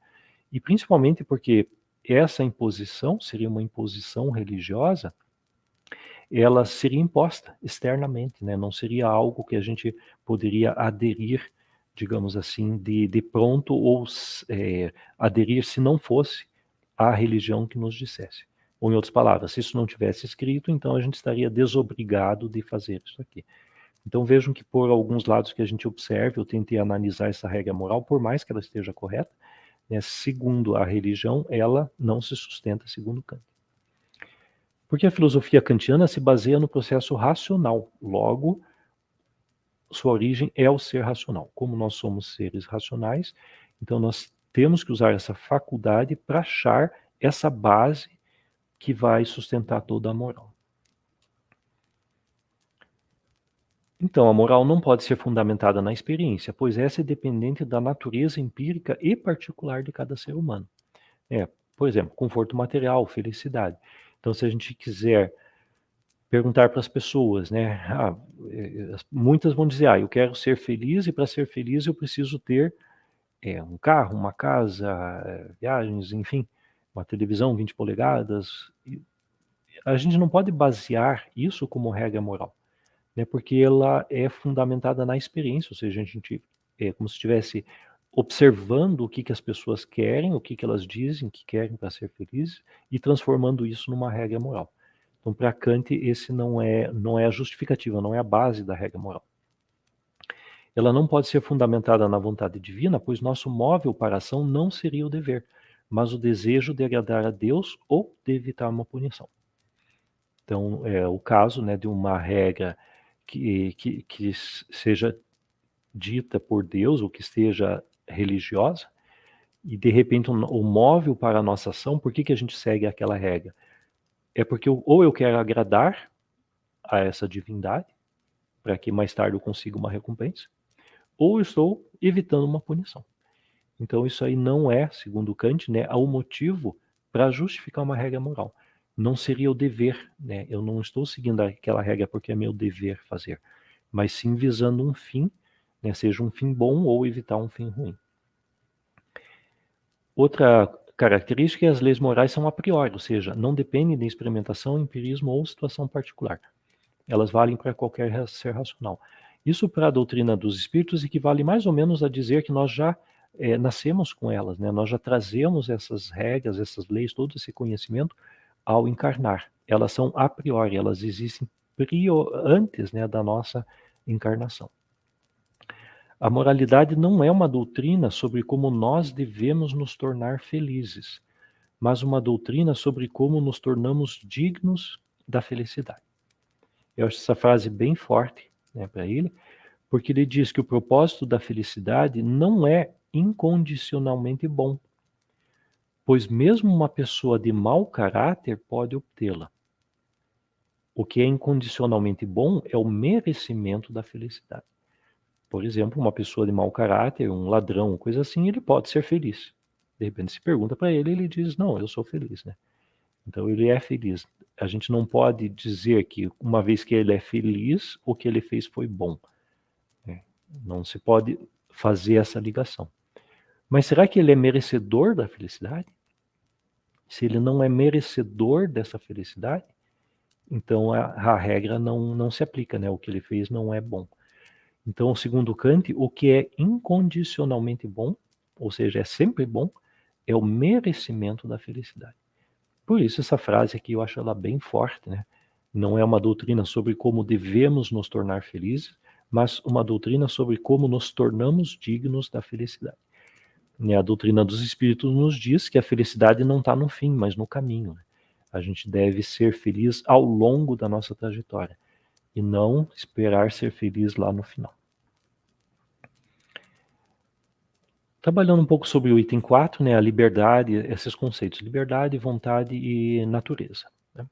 E principalmente porque essa imposição seria uma imposição religiosa, ela seria imposta externamente, né? Não seria algo que a gente poderia aderir, digamos assim, de pronto, ou aderir se não fosse a religião que nos dissesse. Ou, em outras palavras, se isso não tivesse escrito, então a gente estaria desobrigado de fazer isso aqui. Então vejam que por alguns lados que a gente observe, eu tentei analisar essa regra moral, por mais que ela esteja correta, né, segundo a religião, ela não se sustenta segundo Kant. Porque a filosofia kantiana se baseia no processo racional, logo, sua origem é o ser racional. Como nós somos seres racionais, então nós temos que usar essa faculdade para achar essa base que vai sustentar toda a moral. Então, a moral não pode ser fundamentada na experiência, pois essa é dependente da natureza empírica e particular de cada ser humano. Por exemplo, conforto material, felicidade. Então, se a gente quiser perguntar para as pessoas, né? Muitas vão dizer, eu quero ser feliz e para ser feliz eu preciso ter um carro, uma casa, viagens, enfim, uma televisão 20 polegadas. A gente não pode basear isso como regra moral, né? Porque ela é fundamentada na experiência, ou seja, a gente é como se estivesse observando o que as pessoas querem, o que elas dizem que querem para ser felizes e transformando isso numa regra moral. Então, para Kant, esse não é a justificativa, não é a base da regra moral. Ela não pode ser fundamentada na vontade divina, pois nosso móvel para a ação não seria o dever, mas o desejo de agradar a Deus ou de evitar uma punição. Então, é o caso, né, de uma regra que seja dita por Deus ou que esteja religiosa, e de repente o móvel para a nossa ação, por que a gente segue aquela regra? É porque ou eu quero agradar a essa divindade, para que mais tarde eu consiga uma recompensa, ou eu estou evitando uma punição. Então isso aí não é, segundo Kant, né, o motivo para justificar uma regra moral. Não seria o dever, né? Eu não estou seguindo aquela regra porque é meu dever fazer, mas sim visando um fim, né, seja um fim bom ou evitar um fim ruim. Outra característica é as leis morais são a priori, ou seja, não dependem de experimentação, empirismo ou situação particular. Elas valem para qualquer ser racional. Isso, para a doutrina dos espíritos, equivale mais ou menos a dizer que nós já nascemos com elas, né? Nós já trazemos essas regras, essas leis, todo esse conhecimento ao encarnar. Elas são a priori, elas existem antes, né, da nossa encarnação. A moralidade não é uma doutrina sobre como nós devemos nos tornar felizes, mas uma doutrina sobre como nos tornamos dignos da felicidade. Eu acho essa frase bem forte, né, para ele, porque ele diz que o propósito da felicidade não é incondicionalmente bom, pois mesmo uma pessoa de mau caráter pode obtê-la. O que é incondicionalmente bom é o merecimento da felicidade. Por exemplo, uma pessoa de mau caráter, um ladrão, coisa assim, ele pode ser feliz. De repente se pergunta para ele, ele diz, não, eu sou feliz, né? Então ele é feliz. A gente não pode dizer que uma vez que ele é feliz, o que ele fez foi bom. Não se pode fazer essa ligação. Mas será que ele é merecedor da felicidade? Se ele não é merecedor dessa felicidade, então a regra não se aplica, né? O que ele fez não é bom. Então, segundo Kant, o que é incondicionalmente bom, ou seja, é sempre bom, é o merecimento da felicidade. Por isso essa frase aqui eu acho ela bem forte, né? Não é uma doutrina sobre como devemos nos tornar felizes, mas uma doutrina sobre como nos tornamos dignos da felicidade. E a doutrina dos espíritos nos diz que a felicidade não está no fim, mas no caminho, né? A gente deve ser feliz ao longo da nossa trajetória e não esperar ser feliz lá no final. Trabalhando um pouco sobre o item 4, né, a liberdade, esses conceitos, liberdade, vontade e natureza, né?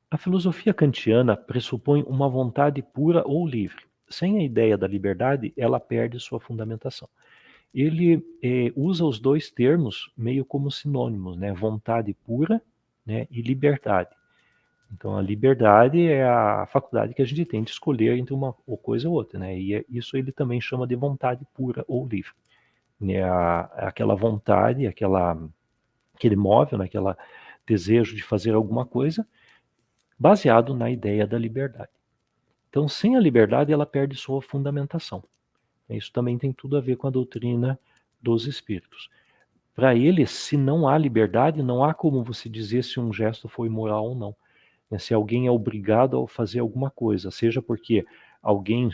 A filosofia kantiana pressupõe uma vontade pura ou livre. Sem a ideia da liberdade, ela perde sua fundamentação. ele usa os dois termos meio como sinônimos, né? Vontade pura, né, e liberdade. Então, a liberdade é a faculdade que a gente tem de escolher entre uma coisa ou outra, né? E isso ele também chama de vontade pura ou livre. Né? Aquela vontade, aquele móvel, né? Aquele desejo de fazer alguma coisa, baseado na ideia da liberdade. Então, sem a liberdade, ela perde sua fundamentação. Isso também tem tudo a ver com a doutrina dos espíritos. Para eles, se não há liberdade, não há como você dizer se um gesto foi moral ou não. Se alguém é obrigado a fazer alguma coisa, seja porque alguém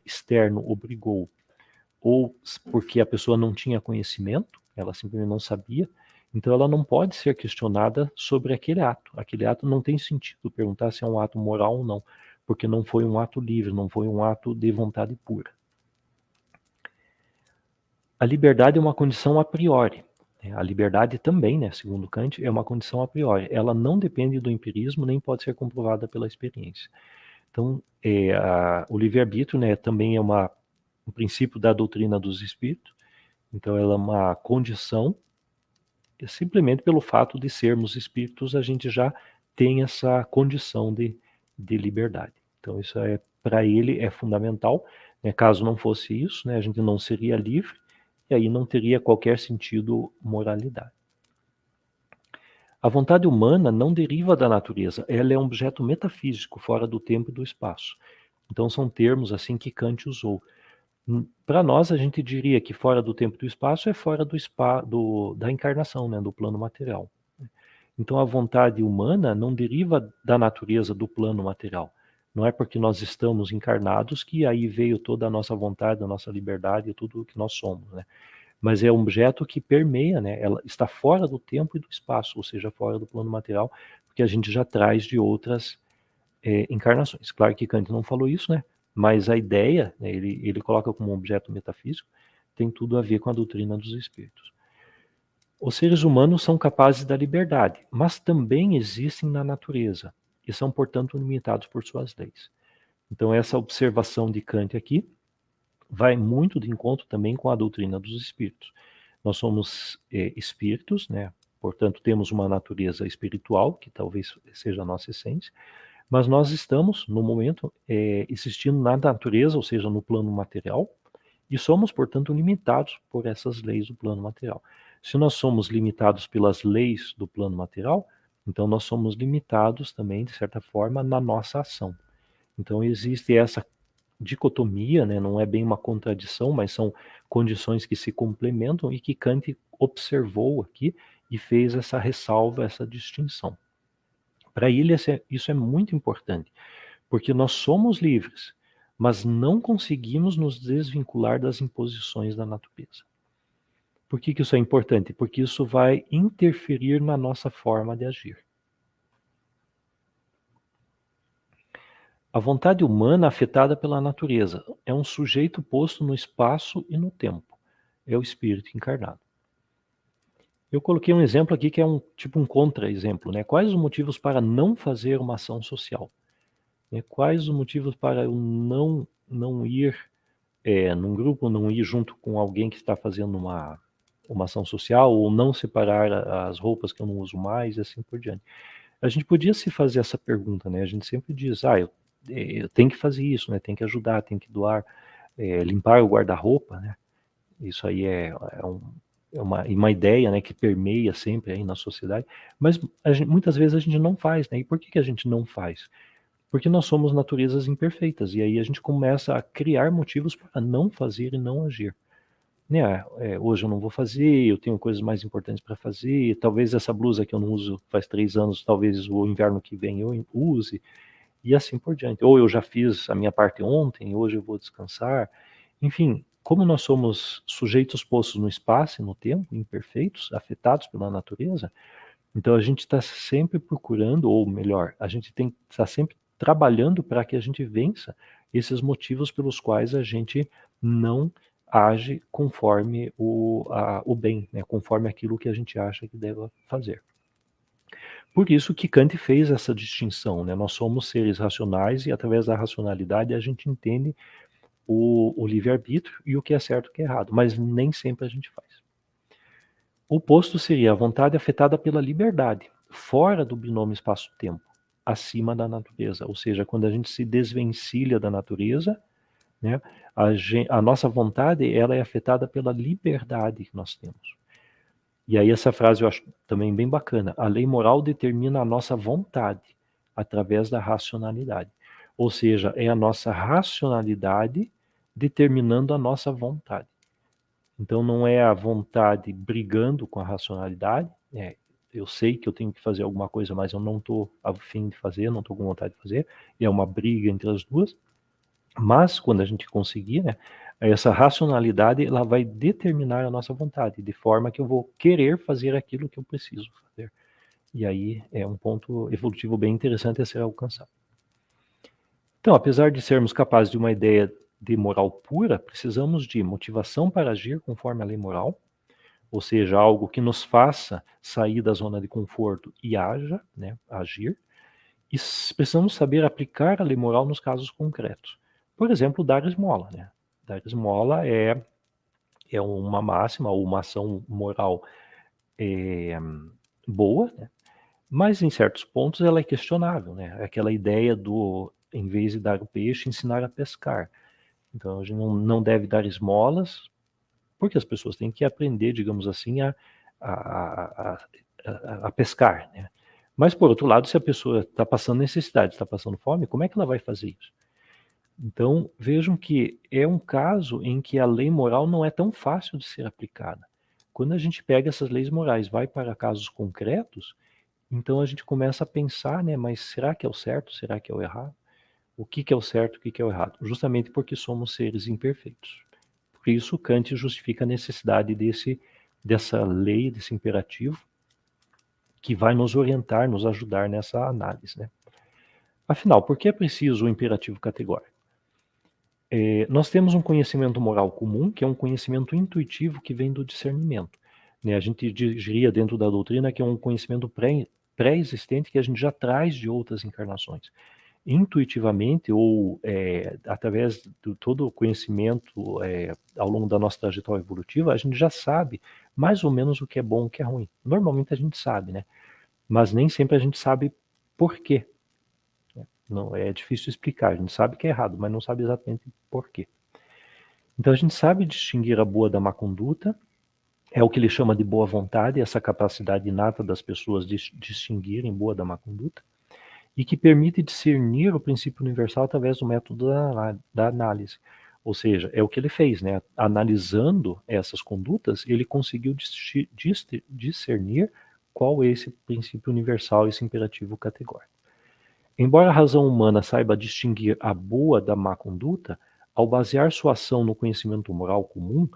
externo obrigou, ou porque a pessoa não tinha conhecimento, ela simplesmente não sabia, então ela não pode ser questionada sobre aquele ato. Aquele ato não tem sentido perguntar se é um ato moral ou não, porque não foi um ato livre, não foi um ato de vontade pura. A liberdade é uma condição a priori. A liberdade também, né, segundo Kant, é uma condição a priori. Ela não depende do empirismo, nem pode ser comprovada pela experiência. Então, o livre-arbítrio, né, também é um princípio da doutrina dos espíritos. Então, ela é uma condição, simplesmente pelo fato de sermos espíritos, a gente já tem essa condição de liberdade. Então, isso para ele é fundamental. Né? Caso não fosse isso, né, a gente não seria livre, e aí não teria qualquer sentido moralidade. A vontade humana não deriva da natureza, ela é um objeto metafísico, fora do tempo e do espaço. Então são termos assim que Kant usou. Para nós, a gente diria que fora do tempo e do espaço é fora da encarnação, né, do plano material. Então a vontade humana não deriva da natureza do plano material. Não é porque nós estamos encarnados que aí veio toda a nossa vontade, a nossa liberdade, tudo o que nós somos, né? Mas é um objeto que permeia, né? Ela está fora do tempo e do espaço, ou seja, fora do plano material, porque a gente já traz de outras encarnações. Claro que Kant não falou isso, né? Mas a ideia, né, ele coloca como um objeto metafísico, tem tudo a ver com a doutrina dos espíritos. Os seres humanos são capazes da liberdade, mas também existem na natureza e são, portanto, limitados por suas leis. Então, essa observação de Kant aqui vai muito de encontro também com a doutrina dos espíritos. Nós somos espíritos, né? Portanto, temos uma natureza espiritual, que talvez seja a nossa essência, mas nós estamos, no momento, existindo na natureza, ou seja, no plano material, e somos, portanto, limitados por essas leis do plano material. Se nós somos limitados pelas leis do plano material, então nós somos limitados também, de certa forma, na nossa ação. Então existe essa dicotomia, né? Não é bem uma contradição, mas são condições que se complementam e que Kant observou aqui e fez essa ressalva, essa distinção. Para ele isso é muito importante, porque nós somos livres, mas não conseguimos nos desvincular das imposições da natureza. Por que isso é importante? Porque isso vai interferir na nossa forma de agir. A vontade humana afetada pela natureza é um sujeito posto no espaço e no tempo. É o espírito encarnado. Eu coloquei um exemplo aqui que é um contra-exemplo, né? Quais os motivos para não fazer uma ação social? Quais os motivos para eu não ir num grupo, não ir junto com alguém que está fazendo uma ação social, ou não separar as roupas que eu não uso mais, e assim por diante. A gente podia se fazer essa pergunta, né? A gente sempre diz, eu tenho que fazer isso, né? Tem que ajudar, tem que doar, limpar o guarda-roupa, né? Isso aí é uma ideia, né, que permeia sempre aí na sociedade, mas muitas vezes a gente não faz, né? E por que a gente não faz? Porque nós somos naturezas imperfeitas, e aí a gente começa a criar motivos para não fazer e não agir. Né? Hoje eu não vou fazer, eu tenho coisas mais importantes para fazer, talvez essa blusa que eu não uso faz 3 anos, talvez o inverno que vem eu use, e assim por diante. Ou eu já fiz a minha parte ontem, hoje eu vou descansar. Enfim, como nós somos sujeitos postos no espaço e no tempo, imperfeitos, afetados pela natureza, então a gente está sempre procurando, ou melhor, a gente tem que estar sempre trabalhando para que a gente vença esses motivos pelos quais a gente não age conforme o bem, né? Conforme aquilo que a gente acha que deve fazer. Por isso que Kant fez essa distinção, né? Nós somos seres racionais e através da racionalidade a gente entende o livre-arbítrio e o que é certo e o que é errado, mas nem sempre a gente faz. O oposto seria a vontade afetada pela liberdade, fora do binômio espaço-tempo, acima da natureza, ou seja, quando a gente se desvencilha da natureza, né, a nossa vontade ela é afetada pela liberdade que nós temos. E aí essa frase eu acho também bem bacana. A lei moral determina a nossa vontade através da racionalidade. Ou seja, é a nossa racionalidade determinando a nossa vontade. Então não é a vontade brigando com a racionalidade. Eu sei que eu tenho que fazer alguma coisa, mas eu não estou a fim de fazer, não estou com vontade de fazer. E é uma briga entre as duas. Mas quando a gente conseguir, né, essa racionalidade ela vai determinar a nossa vontade, de forma que eu vou querer fazer aquilo que eu preciso fazer. E aí é um ponto evolutivo bem interessante a ser alcançado. Então, apesar de sermos capazes de uma ideia de moral pura, precisamos de motivação para agir conforme a lei moral, ou seja, algo que nos faça sair da zona de conforto e né, agir. E precisamos saber aplicar a lei moral nos casos concretos. Por exemplo, dar esmola. Né? Dar esmola é uma máxima ou uma ação moral boa, né? Mas em certos pontos ela é questionável. Né? Aquela ideia do, em vez de dar o peixe, ensinar a pescar. Então a gente não deve dar esmolas, porque as pessoas têm que aprender, digamos assim, a pescar. Né? Mas, por outro lado, se a pessoa está passando necessidade, está passando fome, como é que ela vai fazer isso? Então, vejam que é um caso em que a lei moral não é tão fácil de ser aplicada. Quando a gente pega essas leis morais, vai para casos concretos, então a gente começa a pensar, né, mas será que é o certo? Será que é o errado? O que é o certo? O que é o errado? Justamente porque somos seres imperfeitos. Por isso, Kant justifica a necessidade dessa lei, desse imperativo, que vai nos orientar, nos ajudar nessa análise. Né? Afinal, por que é preciso o imperativo categórico? Nós temos um conhecimento moral comum, que é um conhecimento intuitivo que vem do discernimento. Né? A gente diria dentro da doutrina que é um conhecimento pré-existente que a gente já traz de outras encarnações. Intuitivamente ou através de todo o conhecimento ao longo da nossa trajetória evolutiva, a gente já sabe mais ou menos o que é bom e o que é ruim. Normalmente a gente sabe, né? Mas nem sempre a gente sabe por quê. Não, é difícil explicar. A gente sabe que é errado, mas não sabe exatamente por quê. Então a gente sabe distinguir a boa da má conduta, é o que ele chama de boa vontade, essa capacidade inata das pessoas de distinguirem boa da má conduta, e que permite discernir o princípio universal através do método da análise. Ou seja, é o que ele fez, né? Analisando essas condutas, ele conseguiu discernir qual é esse princípio universal, esse imperativo categórico. Embora a razão humana saiba distinguir a boa da má conduta, ao basear sua ação no conhecimento moral comum,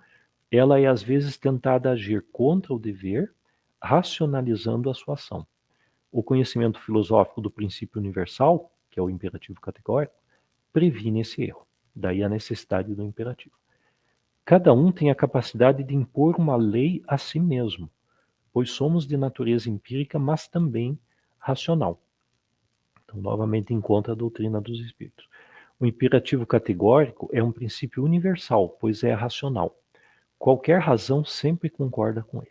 ela é às vezes tentada a agir contra o dever, racionalizando a sua ação. O conhecimento filosófico do princípio universal, que é o imperativo categórico, previne esse erro. Daí a necessidade do imperativo. Cada um tem a capacidade de impor uma lei a si mesmo, pois somos de natureza empírica, mas também racional. Então, novamente, encontra a doutrina dos espíritos. O imperativo categórico é um princípio universal, pois é racional. Qualquer razão sempre concorda com ele.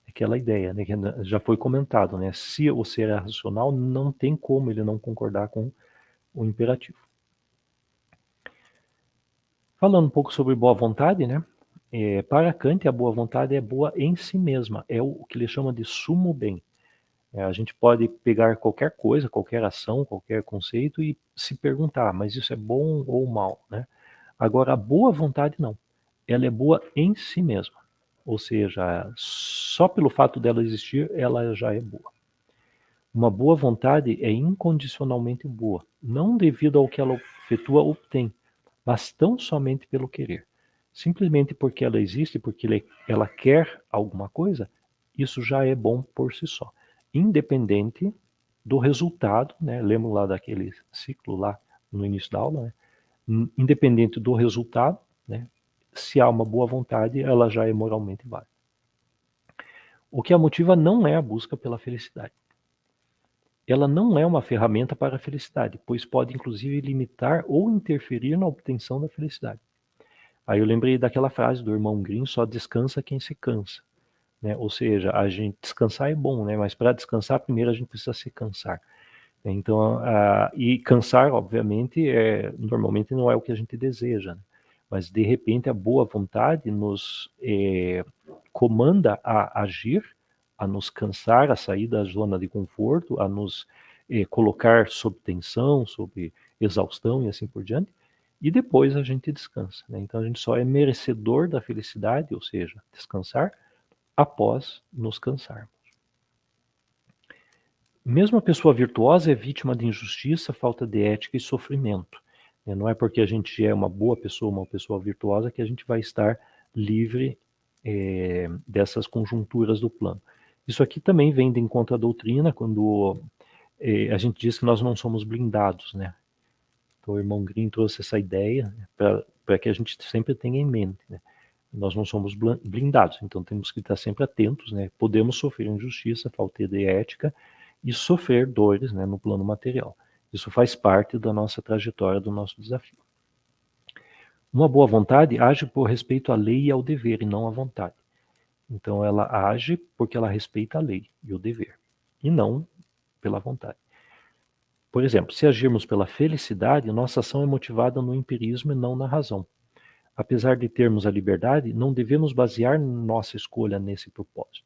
Aquela ideia, né, que já foi comentado, né? Se o ser é racional, não tem como ele não concordar com o imperativo. Falando um pouco sobre boa vontade, né? Para Kant, a boa vontade é boa em si mesma, é o que ele chama de sumo bem. A gente pode pegar qualquer coisa, qualquer ação, qualquer conceito e se perguntar, mas isso é bom ou mal, né? Agora, a boa vontade não. Ela é boa em si mesma. Ou seja, só pelo fato dela existir, ela já é boa. Uma boa vontade é incondicionalmente boa, não devido ao que ela efetua ou obtém, mas tão somente pelo querer. Simplesmente porque ela existe, porque ela quer alguma coisa, isso já é bom por si só. Independente do resultado, né? Lembro lá daquele ciclo lá no início da aula, né? Independente do resultado, né? Se há uma boa vontade, ela já é moralmente válida. O que a motiva não é a busca pela felicidade. ela não é uma ferramenta para a felicidade, pois pode inclusive limitar ou interferir na obtenção da felicidade. Aí eu lembrei daquela frase do irmão Grimm, só descansa quem se cansa, né? Ou seja, a gente descansar é bom, né? Mas para descansar, primeiro a gente precisa se cansar. Então, e cansar, obviamente, normalmente não é o que a gente deseja, né? Mas de repente a boa vontade nos comanda a agir, a nos cansar, a sair da zona de conforto, a nos colocar sob tensão, sob exaustão e assim por diante, e depois a gente descansa, né? Então a gente só é merecedor da felicidade, ou seja, descansar, após nos cansarmos. Mesmo a pessoa virtuosa é vítima de injustiça, falta de ética e sofrimento. Não é porque a gente é uma boa pessoa, uma pessoa virtuosa, que a gente vai estar livre dessas conjunturas do plano. Isso aqui também vem de encontro à doutrina, quando a gente diz que nós não somos blindados, né? Então o irmão Grimm trouxe essa ideia, né, para que a gente sempre tenha em mente, né? Nós não somos blindados, então temos que estar sempre atentos, né? Podemos sofrer injustiça, falta de ética e sofrer dores, né, no plano material. Isso faz parte da nossa trajetória, do nosso desafio. Uma boa vontade age por respeito à lei e ao dever, e não à vontade. Então ela age porque ela respeita a lei e o dever, e não pela vontade. Por exemplo, se agirmos pela felicidade, nossa ação é motivada no empirismo e não na razão. Apesar de termos a liberdade, não devemos basear nossa escolha nesse propósito.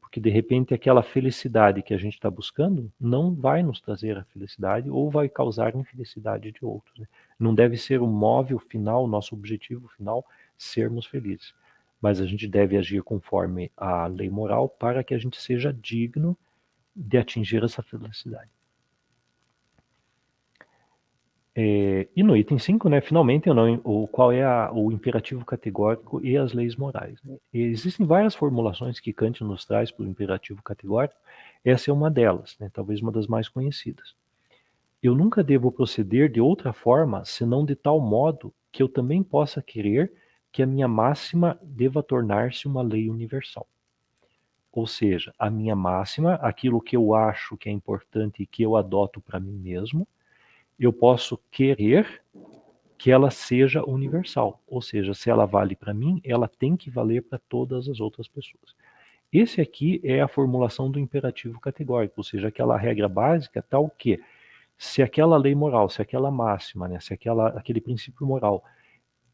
Porque de repente aquela felicidade que a gente está buscando não vai nos trazer a felicidade ou vai causar infelicidade de outros, né? Não deve ser o móvel final, o nosso objetivo final, sermos felizes. Mas a gente deve agir conforme a lei moral para que a gente seja digno de atingir essa felicidade. E no item 5, né, finalmente, qual é o imperativo categórico e as leis morais, né? E existem várias formulações que Kant nos traz para o imperativo categórico. Essa é uma delas, né, talvez uma das mais conhecidas. Eu nunca devo proceder de outra forma, senão de tal modo que eu também possa querer que a minha máxima deva tornar-se uma lei universal. Ou seja, a minha máxima, aquilo que eu acho que é importante e que eu adoto para mim mesmo, eu posso querer que ela seja universal. Ou seja, se ela vale para mim, ela tem que valer para todas as outras pessoas. Esse aqui é a formulação do imperativo categórico, ou seja, aquela regra básica tal que, se aquela lei moral, se aquela máxima, né, se aquele princípio moral,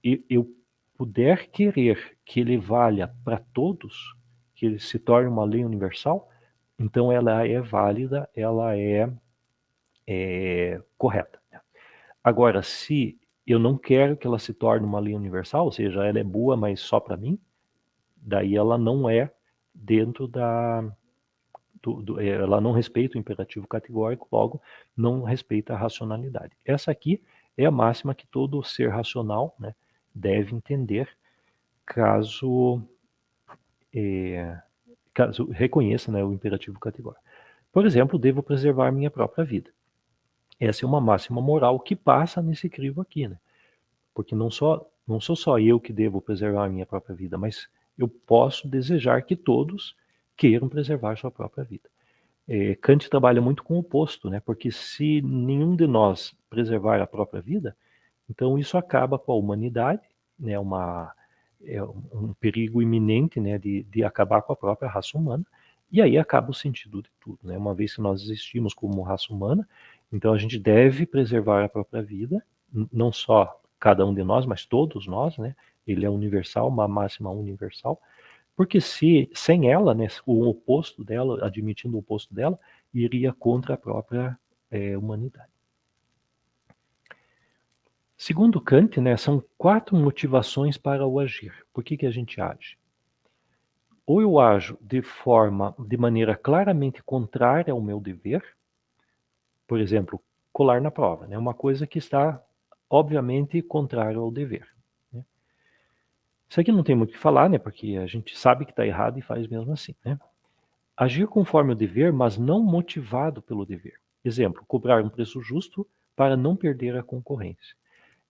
eu puder querer que ele valha para todos, que ele se torne uma lei universal, então ela é válida, ela é correta. Agora, se eu não quero que ela se torne uma lei universal, ou seja, ela é boa, mas só para mim, daí ela não é dentro ela não respeita o imperativo categórico, logo não respeita a racionalidade. Essa aqui é a máxima que todo ser racional, né, deve entender caso reconheça, né, o imperativo categórico. Por exemplo, devo preservar minha própria vida. Essa é uma máxima moral que passa nesse crivo aqui, né? Porque não sou só eu que devo preservar a minha própria vida, mas eu posso desejar que todos queiram preservar sua própria vida. Kant trabalha muito com o oposto, né? Porque se nenhum de nós preservar a própria vida, então isso acaba com a humanidade, né? É um perigo iminente, né? De acabar com a própria raça humana, e aí acaba o sentido de tudo, né? Uma vez que nós existimos como raça humana, então a gente deve preservar a própria vida, não só cada um de nós, mas todos nós, né? Ele é universal, uma máxima universal, porque sem ela, né, o oposto dela, admitindo o oposto dela, iria contra a própria humanidade. Segundo Kant, né, são 4 motivações para o agir. Por que a gente age? Ou eu ajo de maneira claramente contrária ao meu dever, por exemplo, colar na prova, né, uma coisa que está obviamente contrária ao dever, né? Isso aqui não tem muito o que falar, né, porque a gente sabe que está errado e faz mesmo assim, né? Agir conforme o dever, mas não motivado pelo dever. Exemplo, cobrar um preço justo para não perder a concorrência.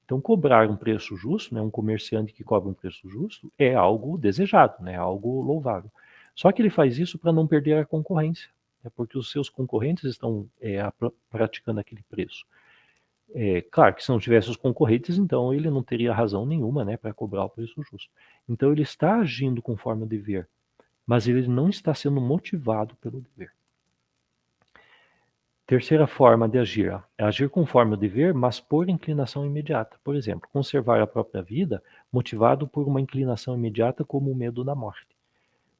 Então, cobrar um preço justo, né, um comerciante que cobra um preço justo, é algo desejado, né, algo louvável. Só que ele faz isso para não perder a concorrência. é porque os seus concorrentes estão praticando aquele preço. Claro que se não tivesse os concorrentes, então ele não teria razão nenhuma, né, para cobrar o preço justo. Então ele está agindo conforme o dever, mas ele não está sendo motivado pelo dever. Terceira forma de agir, é agir conforme o dever, mas por inclinação imediata. Por exemplo, conservar a própria vida motivado por uma inclinação imediata como o medo da morte.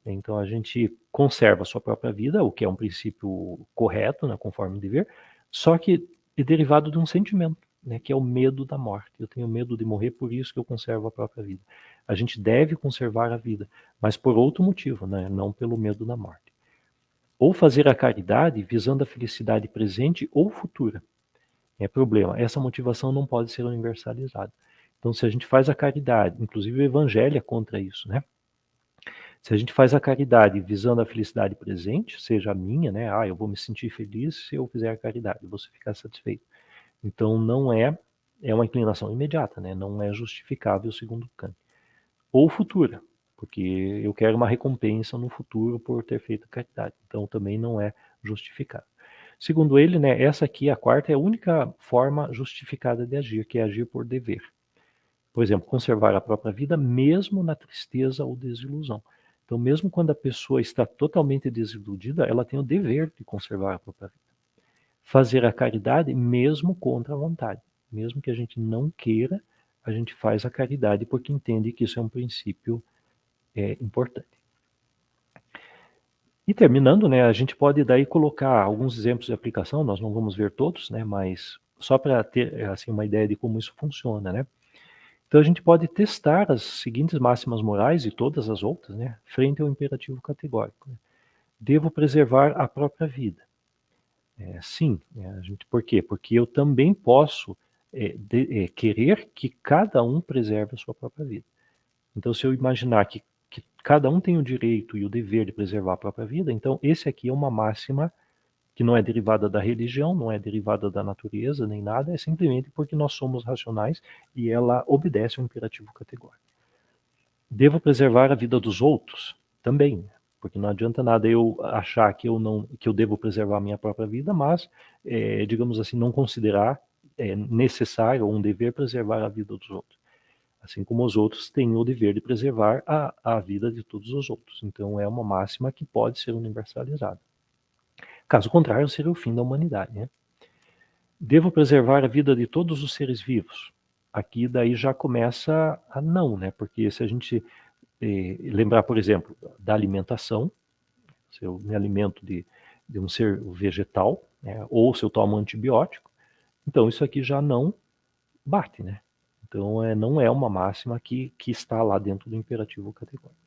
Então a gente conserva a sua própria vida, o que é um princípio correto, né, conforme o dever, só que é derivado de um sentimento, né, que é o medo da morte. Eu tenho medo de morrer, por isso que eu conservo a própria vida. A gente deve conservar a vida, mas por outro motivo, né, não pelo medo da morte. Ou fazer a caridade visando a felicidade presente ou futura. É problema. Essa motivação não pode ser universalizada. Então, se a gente faz a caridade, inclusive o Evangelho é contra isso, né? Se a gente faz a caridade visando a felicidade presente, seja a minha, né? Eu vou me sentir feliz se eu fizer a caridade, eu vou ficar satisfeito. Então, não é uma inclinação imediata, né? Não é justificável segundo Kant. Ou futura, porque eu quero uma recompensa no futuro por ter feito caridade. Então também não é justificado. Segundo ele, né, essa aqui, a quarta, é a única forma justificada de agir, que é agir por dever. Por exemplo, conservar a própria vida mesmo na tristeza ou desilusão. Então, mesmo quando a pessoa está totalmente desiludida, ela tem o dever de conservar a própria vida. Fazer a caridade mesmo contra a vontade. Mesmo que a gente não queira, a gente faz a caridade porque entende que isso é um princípio importante. E terminando, né, a gente pode daí colocar alguns exemplos de aplicação, nós não vamos ver todos, né, mas só para ter assim, uma ideia de como isso funciona, né? Então a gente pode testar as seguintes máximas morais e todas as outras, né, frente ao imperativo categórico. Né? Devo preservar a própria vida. Sim, por quê? Porque eu também posso querer que cada um preserve a sua própria vida. Então, se eu imaginar que cada um tem o direito e o dever de preservar a própria vida, então esse aqui é uma máxima que não é derivada da religião, não é derivada da natureza, nem nada, é simplesmente porque nós somos racionais e ela obedece ao imperativo categórico. Devo preservar a vida dos outros? Também, porque não adianta nada eu achar que eu devo preservar a minha própria vida, mas, digamos assim, não considerar necessário ou um dever preservar a vida dos outros. Assim como os outros têm o dever de preservar a vida de todos os outros. Então é uma máxima que pode ser universalizada. Caso contrário, seria o fim da humanidade, né? Devo preservar a vida de todos os seres vivos. Aqui daí já começa a não, né? Porque se a gente lembrar, por exemplo, da alimentação, se eu me alimento de um ser vegetal, né? Ou se eu tomo antibiótico, então isso aqui já não bate, né? Então não é uma máxima que está lá dentro do imperativo categórico.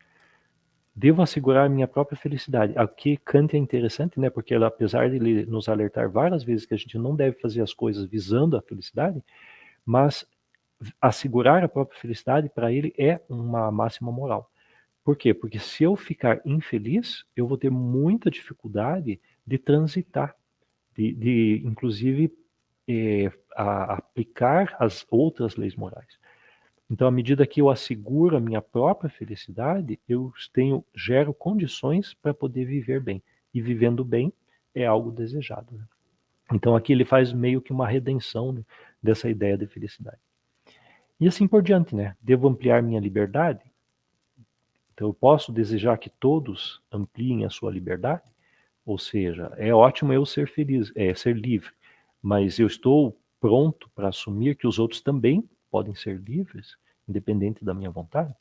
Devo assegurar minha própria felicidade. Aqui Kant é interessante, né? Porque apesar de ele nos alertar várias vezes que a gente não deve fazer as coisas visando a felicidade, mas assegurar a própria felicidade para ele é uma máxima moral. Por quê? Porque se eu ficar infeliz, eu vou ter muita dificuldade de transitar, de inclusive aplicar as outras leis morais. Então, à medida que eu asseguro a minha própria felicidade, eu gero condições para poder viver bem. E vivendo bem é algo desejado. Né? Então, aqui ele faz meio que uma redenção, né, dessa ideia de felicidade. E assim por diante, né? Devo ampliar minha liberdade? Então, eu posso desejar que todos ampliem a sua liberdade? Ou seja, é ótimo eu ser feliz, ser livre, mas eu estou pronto para assumir que os outros também podem ser livres, independente da minha vontade.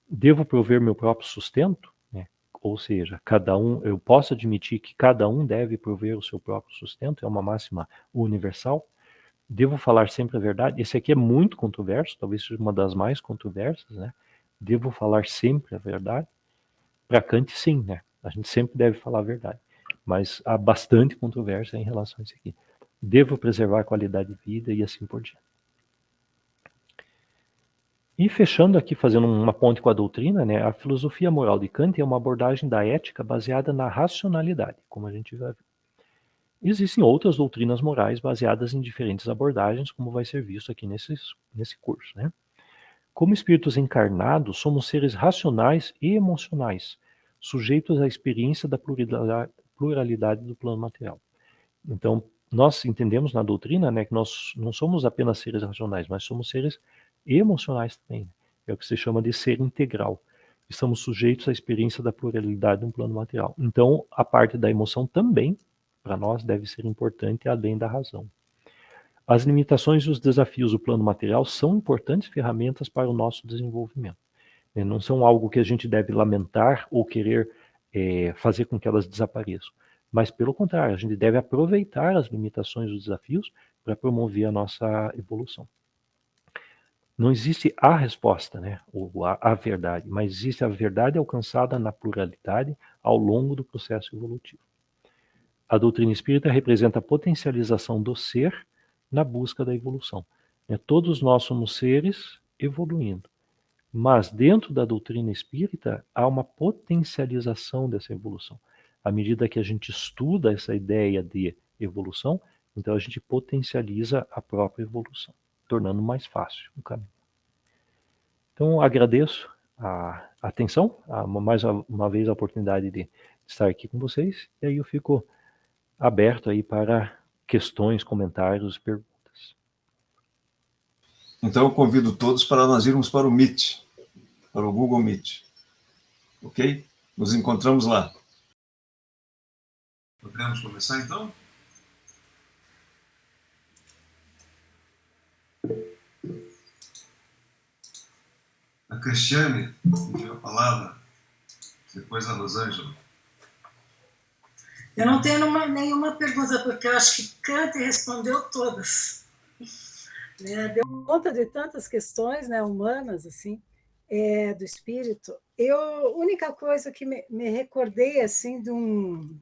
Devo prover meu próprio sustento, né? Ou seja, eu posso admitir que cada um deve prover o seu próprio sustento, é uma máxima universal. Devo falar sempre a verdade. Esse aqui é muito controverso, talvez seja uma das mais controversas, né? Devo falar sempre a verdade. Para Kant, sim, né? A gente sempre deve falar a verdade. Mas há bastante controvérsia em relação a isso aqui. Devo preservar a qualidade de vida e assim por diante. E fechando aqui, fazendo uma ponte com a doutrina, né, a filosofia moral de Kant é uma abordagem da ética baseada na racionalidade, como a gente vai ver. Existem outras doutrinas morais baseadas em diferentes abordagens, como vai ser visto aqui nesse curso. Né? Como espíritos encarnados, somos seres racionais e emocionais, sujeitos à experiência da pluralidade do plano material. Então, nós entendemos na doutrina, né, que nós não somos apenas seres racionais, mas somos seres emocionais também. É o que se chama de ser integral. Estamos sujeitos à experiência da pluralidade de um plano material. Então, a parte da emoção também, para nós, deve ser importante além da razão. As limitações e os desafios do plano material são importantes ferramentas para o nosso desenvolvimento. Não são algo que a gente deve lamentar ou querer fazer com que elas desapareçam. Mas, pelo contrário, a gente deve aproveitar as limitações e os desafios para promover a nossa evolução. Não existe a resposta, né, ou a verdade, mas existe a verdade alcançada na pluralidade ao longo do processo evolutivo. A doutrina espírita representa a potencialização do ser na busca da evolução. Todos nós somos seres evoluindo, mas dentro da doutrina espírita há uma potencialização dessa evolução. À medida que a gente estuda essa ideia de evolução, então a gente potencializa a própria evolução, tornando mais fácil o caminho. Então, agradeço a atenção, mais uma vez a oportunidade de estar aqui com vocês, e aí eu fico aberto aí para questões, comentários, perguntas.
Então eu convido todos para nós irmos para o Meet, para o Google Meet. Ok? Nos encontramos lá. Podemos começar então? A Cristiane pediu a palavra, depois a Rosângela.
Eu não tenho nenhuma pergunta, porque eu acho que Kant respondeu todas. Deu conta de tantas questões, né, humanas, assim, do espírito. A única coisa que me recordei, assim, de um...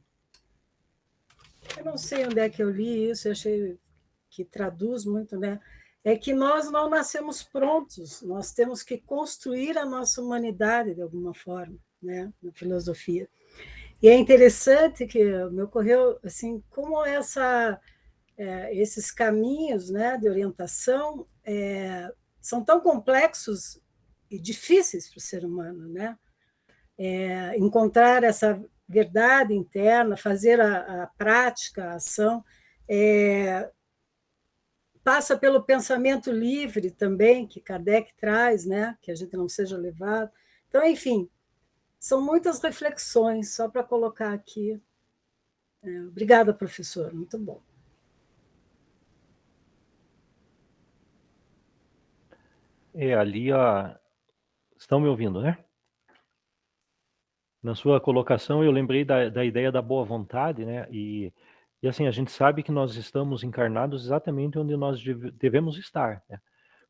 Eu não sei onde é que eu li isso, eu achei que traduz muito, né? É que nós não nascemos prontos, nós temos que construir a nossa humanidade de alguma forma, né, na filosofia. E é interessante que me ocorreu assim, como esses caminhos, né, de orientação são tão complexos e difíceis para o ser humano, né? Encontrar essa verdade interna, fazer a prática, a ação, passa pelo pensamento livre também, que Kardec traz, né? Que a gente não seja levado. Então, enfim, são muitas reflexões, só para colocar aqui. Obrigada, professor, muito bom.
Ali, estão me ouvindo, né? Na sua colocação, eu lembrei da ideia da boa vontade, né? E assim, a gente sabe que nós estamos encarnados exatamente onde nós devemos estar, né?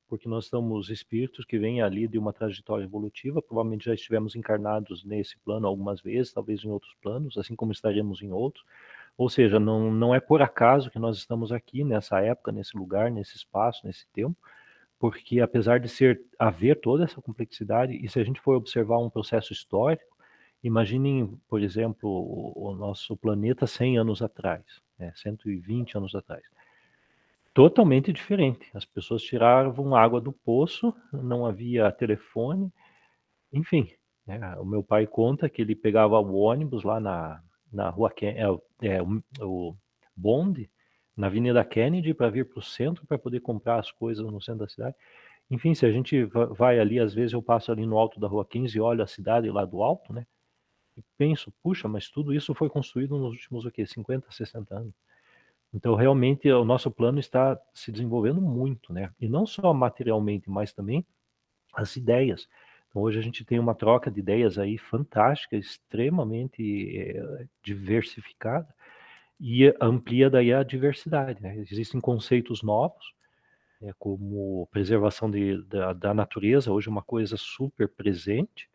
Porque nós somos espíritos que vêm ali de uma trajetória evolutiva, provavelmente já estivemos encarnados nesse plano algumas vezes, talvez em outros planos, assim como estaremos em outros. Ou seja, não é por acaso que nós estamos aqui nessa época, nesse lugar, nesse espaço, nesse tempo, porque apesar de haver toda essa complexidade, e se a gente for observar um processo histórico, imaginem, por exemplo, o nosso planeta 100 anos atrás, né, 120 anos atrás. Totalmente diferente. As pessoas tiravam água do poço, não havia telefone, enfim. Né, o meu pai conta que ele pegava o ônibus lá na rua o bonde, na Avenida Kennedy, para vir para o centro, para poder comprar as coisas no centro da cidade. Enfim, se a gente vai ali, às vezes eu passo ali no alto da Rua 15 e olho a cidade lá do alto, né? E penso, puxa, mas tudo isso foi construído nos últimos, 50, 60 anos. Então, realmente, o nosso plano está se desenvolvendo muito, né? E não só materialmente, mas também as ideias. Então, hoje a gente tem uma troca de ideias aí fantástica, extremamente diversificada, e amplia daí a diversidade, né? Existem conceitos novos, como preservação da natureza, hoje é uma coisa super presente.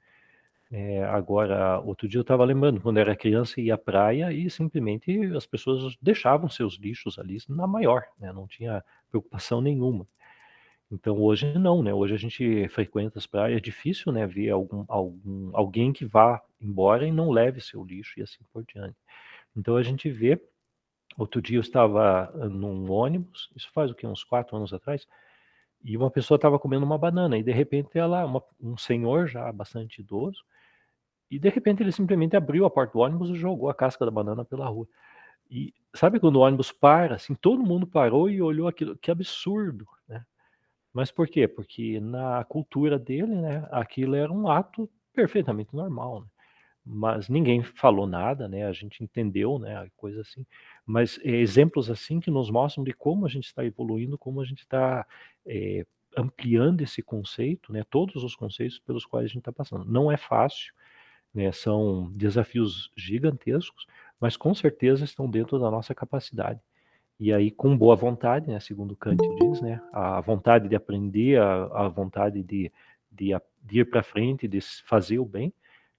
Agora, outro dia eu estava lembrando, quando era criança, ia à praia e simplesmente as pessoas deixavam seus lixos ali na maior, né? Não tinha preocupação nenhuma. Então hoje não, né? Hoje a gente frequenta as praias, é difícil, né, ver alguém que vá embora e não leve seu lixo e assim por diante. Então a gente vê, outro dia eu estava num ônibus, isso faz o quê? Uns 4 anos atrás, e uma pessoa estava comendo uma banana e de repente um senhor já bastante idoso, E de repente ele simplesmente abriu a porta do ônibus e jogou a casca da banana pela rua. E sabe quando o ônibus para, assim, todo mundo parou e olhou aquilo, que absurdo, né? Mas por quê? Porque na cultura dele, né, aquilo era um ato perfeitamente normal, né? Mas ninguém falou nada, né? A gente entendeu, né? A coisa assim. Mas exemplos assim que nos mostram de como a gente está evoluindo, como a gente está ampliando esse conceito, né? Todos os conceitos pelos quais a gente está passando. Não é fácil, né? São desafios gigantescos, mas com certeza estão dentro da nossa capacidade. E aí, com boa vontade, né? Segundo Kant diz, né? A vontade de aprender, a vontade de ir para frente, de fazer o bem.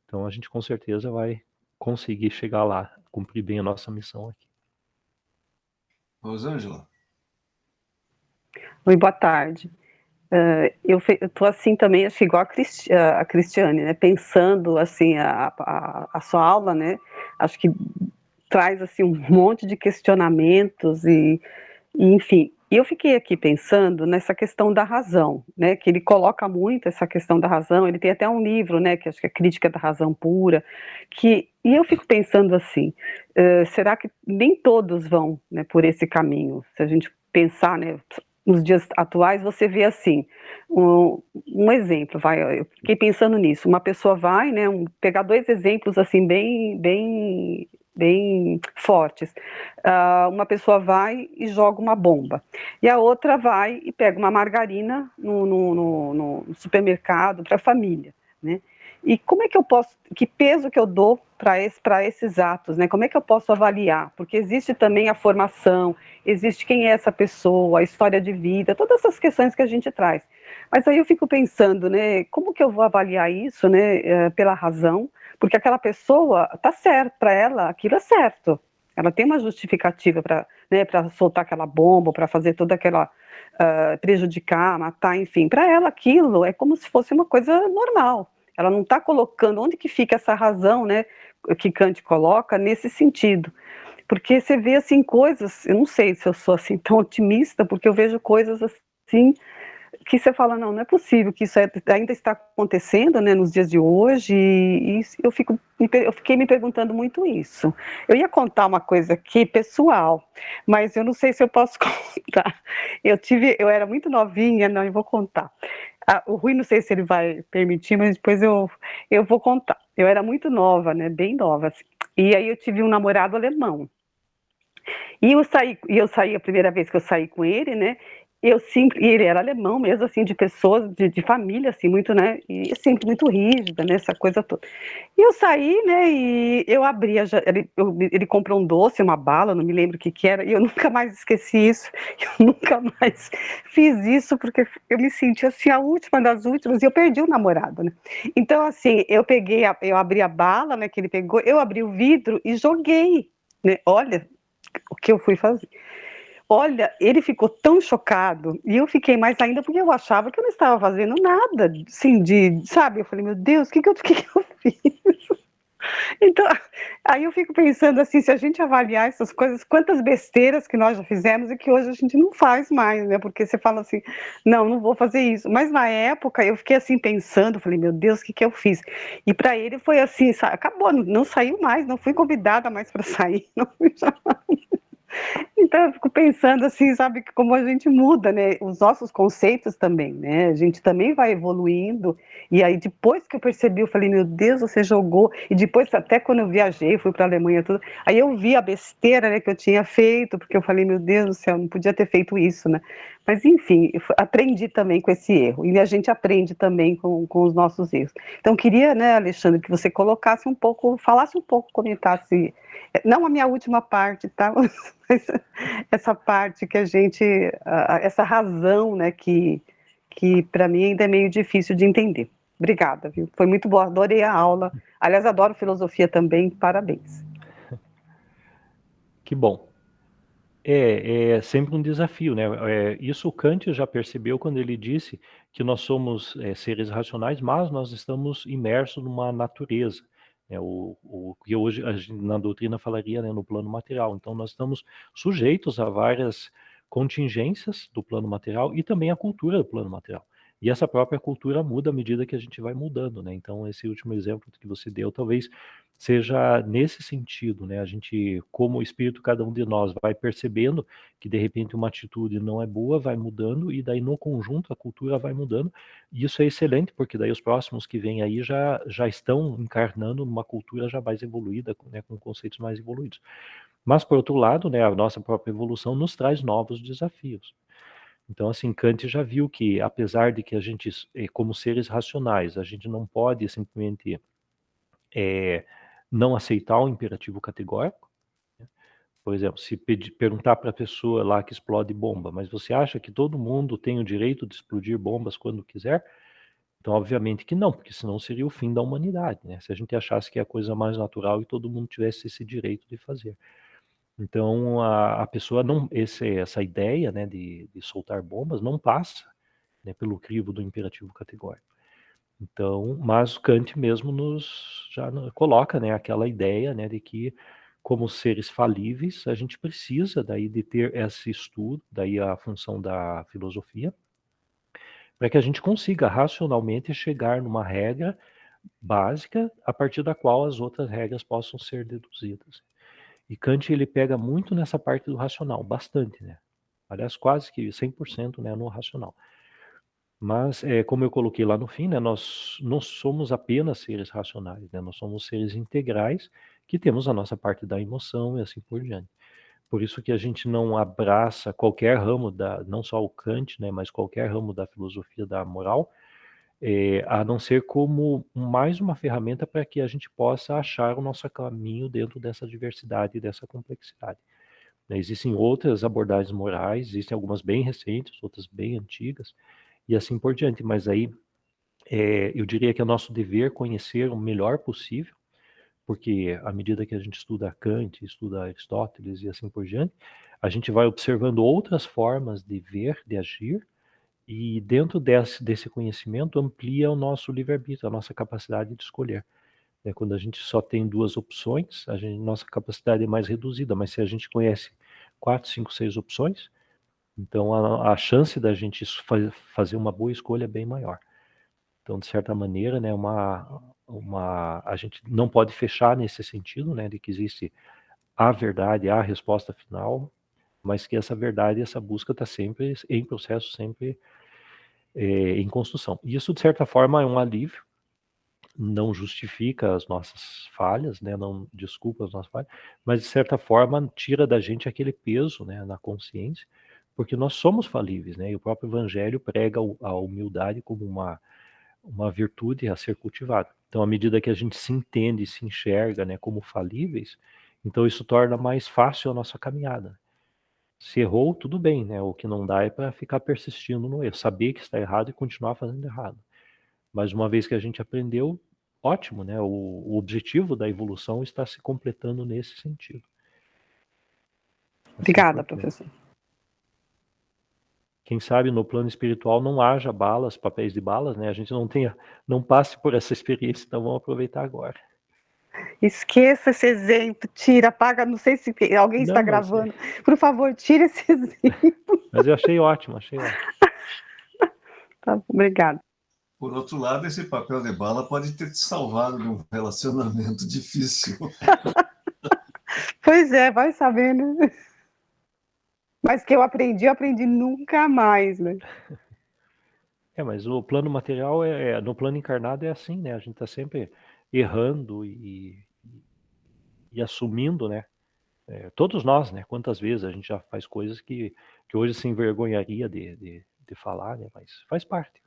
Então a gente com certeza vai conseguir chegar lá, cumprir bem a nossa missão aqui.
Rosângela.
Oi, boa tarde. Eu estou assim também, acho que igual a Cristiane, né? Pensando assim a sua aula, né? Acho que traz assim um monte de questionamentos e enfim. E eu fiquei aqui pensando nessa questão da razão, né? Que ele coloca muito essa questão da razão. Ele tem até um livro, né? Que acho que é Crítica da Razão Pura. E eu fico pensando assim: será que nem todos vão, né, por esse caminho? Se a gente pensar, né? Nos dias atuais, você vê assim, um exemplo, eu fiquei pensando nisso, uma pessoa vai, né, pegar dois exemplos assim bem fortes, uma pessoa vai e joga uma bomba, e a outra vai e pega uma margarina no supermercado para a família, né? E como é que eu posso, que peso que eu dou para esses atos, né? Como é que eu posso avaliar? Porque existe também a formação, existe quem é essa pessoa, a história de vida, todas essas questões que a gente traz. Mas aí eu fico pensando, né? Como que eu vou avaliar isso, né? Pela razão, porque aquela pessoa tá certo, para ela aquilo é certo. Ela tem uma justificativa para, né, para soltar aquela bomba, para fazer toda aquela prejudicar, matar, enfim. Para ela aquilo é como se fosse uma coisa normal. Ela não está colocando, onde que fica essa razão, né, que Kant coloca nesse sentido. Porque você vê, assim, coisas, eu não sei se eu sou, assim, tão otimista, porque eu vejo coisas, assim, que você fala, não é possível que isso ainda está acontecendo, né, nos dias de hoje, e eu fiquei me perguntando muito isso. Eu ia contar uma coisa aqui, pessoal, mas eu não sei se eu posso contar. Eu era muito novinha, não, eu vou contar. O Rui, não sei se ele vai permitir, mas depois eu vou contar. Eu era muito nova, né, bem nova, assim. E aí eu tive um namorado alemão. E eu saí a primeira vez que eu saí com ele, né? E ele era alemão mesmo, assim, de pessoas, de família, assim, muito, né? E sempre muito rígida, né? Essa coisa toda. E eu saí, né? E eu abri, ele comprou um doce, uma bala, não me lembro o que era, e eu nunca mais esqueci isso. Eu nunca mais fiz isso, porque eu me senti, assim, a última das últimas, e eu perdi o namorado, né? Então, assim, eu abri a bala, né? Que ele pegou, eu abri o vidro e joguei, né? Olha o que eu fui fazer. Olha, ele ficou tão chocado, e eu fiquei mais ainda, porque eu achava que eu não estava fazendo nada, assim, sabe? Eu falei, meu Deus, o que eu fiz? Então, aí eu fico pensando assim, se a gente avaliar essas coisas, quantas besteiras que nós já fizemos e que hoje a gente não faz mais, né? Porque você fala assim, não vou fazer isso. Mas na época eu fiquei assim pensando, falei, meu Deus, o que eu fiz? E para ele foi assim, acabou, não saiu mais, não fui convidada mais para sair, não fui chamada. Então eu fico pensando assim, sabe, que como a gente muda, né, os nossos conceitos também, né, a gente também vai evoluindo, e aí depois que eu percebi, eu falei, meu Deus, você jogou, e depois até quando eu viajei, fui para a Alemanha, tudo, aí eu vi a besteira, né, que eu tinha feito, porque eu falei, meu Deus do céu, não podia ter feito isso, né, mas enfim, eu aprendi também com esse erro, e a gente aprende também com os nossos erros. Então queria, né, Alexandre, que você colocasse um pouco, falasse um pouco, comentasse, não a minha última parte, tá, mas essa parte que a gente, essa razão, né, que para mim ainda é meio difícil de entender. Obrigada, viu? Foi muito boa, adorei a aula. Aliás, adoro filosofia também, parabéns.
Que bom. É sempre um desafio, né? Isso o Kant já percebeu quando ele disse que nós somos seres racionais, mas nós estamos imersos numa natureza, né? O que hoje na doutrina falaria, né, no plano material. Então nós estamos sujeitos a várias contingências do plano material e também à cultura do plano material. E essa própria cultura muda à medida que a gente vai mudando, né? Então, esse último exemplo que você deu, talvez seja nesse sentido, né? A gente, como espírito, cada um de nós vai percebendo que de repente uma atitude não é boa, vai mudando, e daí no conjunto a cultura vai mudando, e isso é excelente, porque daí os próximos que vêm aí já estão encarnando numa cultura já mais evoluída, né, com conceitos mais evoluídos. Mas, por outro lado, né, a nossa própria evolução nos traz novos desafios. Então, assim, Kant já viu que, apesar de que a gente, como seres racionais, a gente não pode simplesmente não aceitar o imperativo categórico. Por exemplo, se perguntar para a pessoa lá que explode bomba, mas você acha que todo mundo tem o direito de explodir bombas quando quiser? Então, obviamente que não, porque senão seria o fim da humanidade, né? Se a gente achasse que é a coisa mais natural e todo mundo tivesse esse direito de fazer. Então, a pessoa não, essa ideia, né, de soltar bombas não passa, né, pelo crivo do imperativo categórico. Então, mas Kant mesmo já coloca, né, aquela ideia, né, de que como seres falíveis, a gente precisa daí de ter esse estudo, daí a função da filosofia, para que a gente consiga racionalmente chegar numa regra básica a partir da qual as outras regras possam ser deduzidas. E Kant ele pega muito nessa parte do racional, bastante, né? Aliás, quase que 100%, né, no racional. Mas, como eu coloquei lá no fim, né, nós não somos apenas seres racionais, né? Nós somos seres integrais que temos a nossa parte da emoção e assim por diante. Por isso que a gente não abraça qualquer ramo não só o Kant, né, mas qualquer ramo da filosofia da moral, a não ser como mais uma ferramenta para que a gente possa achar o nosso caminho dentro dessa diversidade e dessa complexidade. Né? Existem outras abordagens morais, existem algumas bem recentes, outras bem antigas, e assim por diante, mas aí eu diria que é nosso dever conhecer o melhor possível, porque à medida que a gente estuda Kant, estuda Aristóteles e assim por diante, a gente vai observando outras formas de ver, de agir, e dentro desse conhecimento amplia o nosso livre-arbítrio, a nossa capacidade de escolher. Quando a gente só tem duas opções, nossa capacidade é mais reduzida, mas se a gente conhece 4, 5, 6 opções, então a chance da gente fazer uma boa escolha é bem maior. Então, de certa maneira, né, a gente não pode fechar nesse sentido, né, de que existe a verdade, a resposta final, mas que essa verdade, essa busca está sempre em processo, sempre em construção. Isso, de certa forma, é um alívio, não justifica as nossas falhas, né, não desculpa as nossas falhas, mas, de certa forma, tira da gente aquele peso, né, na consciência, porque nós somos falíveis, né, e o próprio Evangelho prega a humildade como uma virtude a ser cultivada. Então, à medida que a gente se entende e se enxerga, né, como falíveis, então isso torna mais fácil a nossa caminhada. Se errou, tudo bem, né? O que não dá é para ficar persistindo no erro, saber que está errado e continuar fazendo errado. Mas uma vez que a gente aprendeu, ótimo, né? O objetivo da evolução está se completando nesse sentido.
Obrigada, professor.
Quem sabe no plano espiritual não haja balas, papéis de balas, né? A gente não passe por essa experiência, então vamos aproveitar agora.
Esqueça esse exemplo, tira, apaga, não sei se alguém está gravando. Por favor, tira esse exemplo.
Mas eu achei ótimo.
Tá, obrigado.
Por outro lado, esse papel de bala pode ter te salvado de um relacionamento difícil.
Pois é, vai sabendo. Mas que eu aprendi nunca mais, né?
Mas o plano material, no plano encarnado é assim, né? A gente está sempre errando e assumindo, né? Todos nós, né? Quantas vezes a gente já faz coisas que hoje se envergonharia de falar, né? Mas faz parte.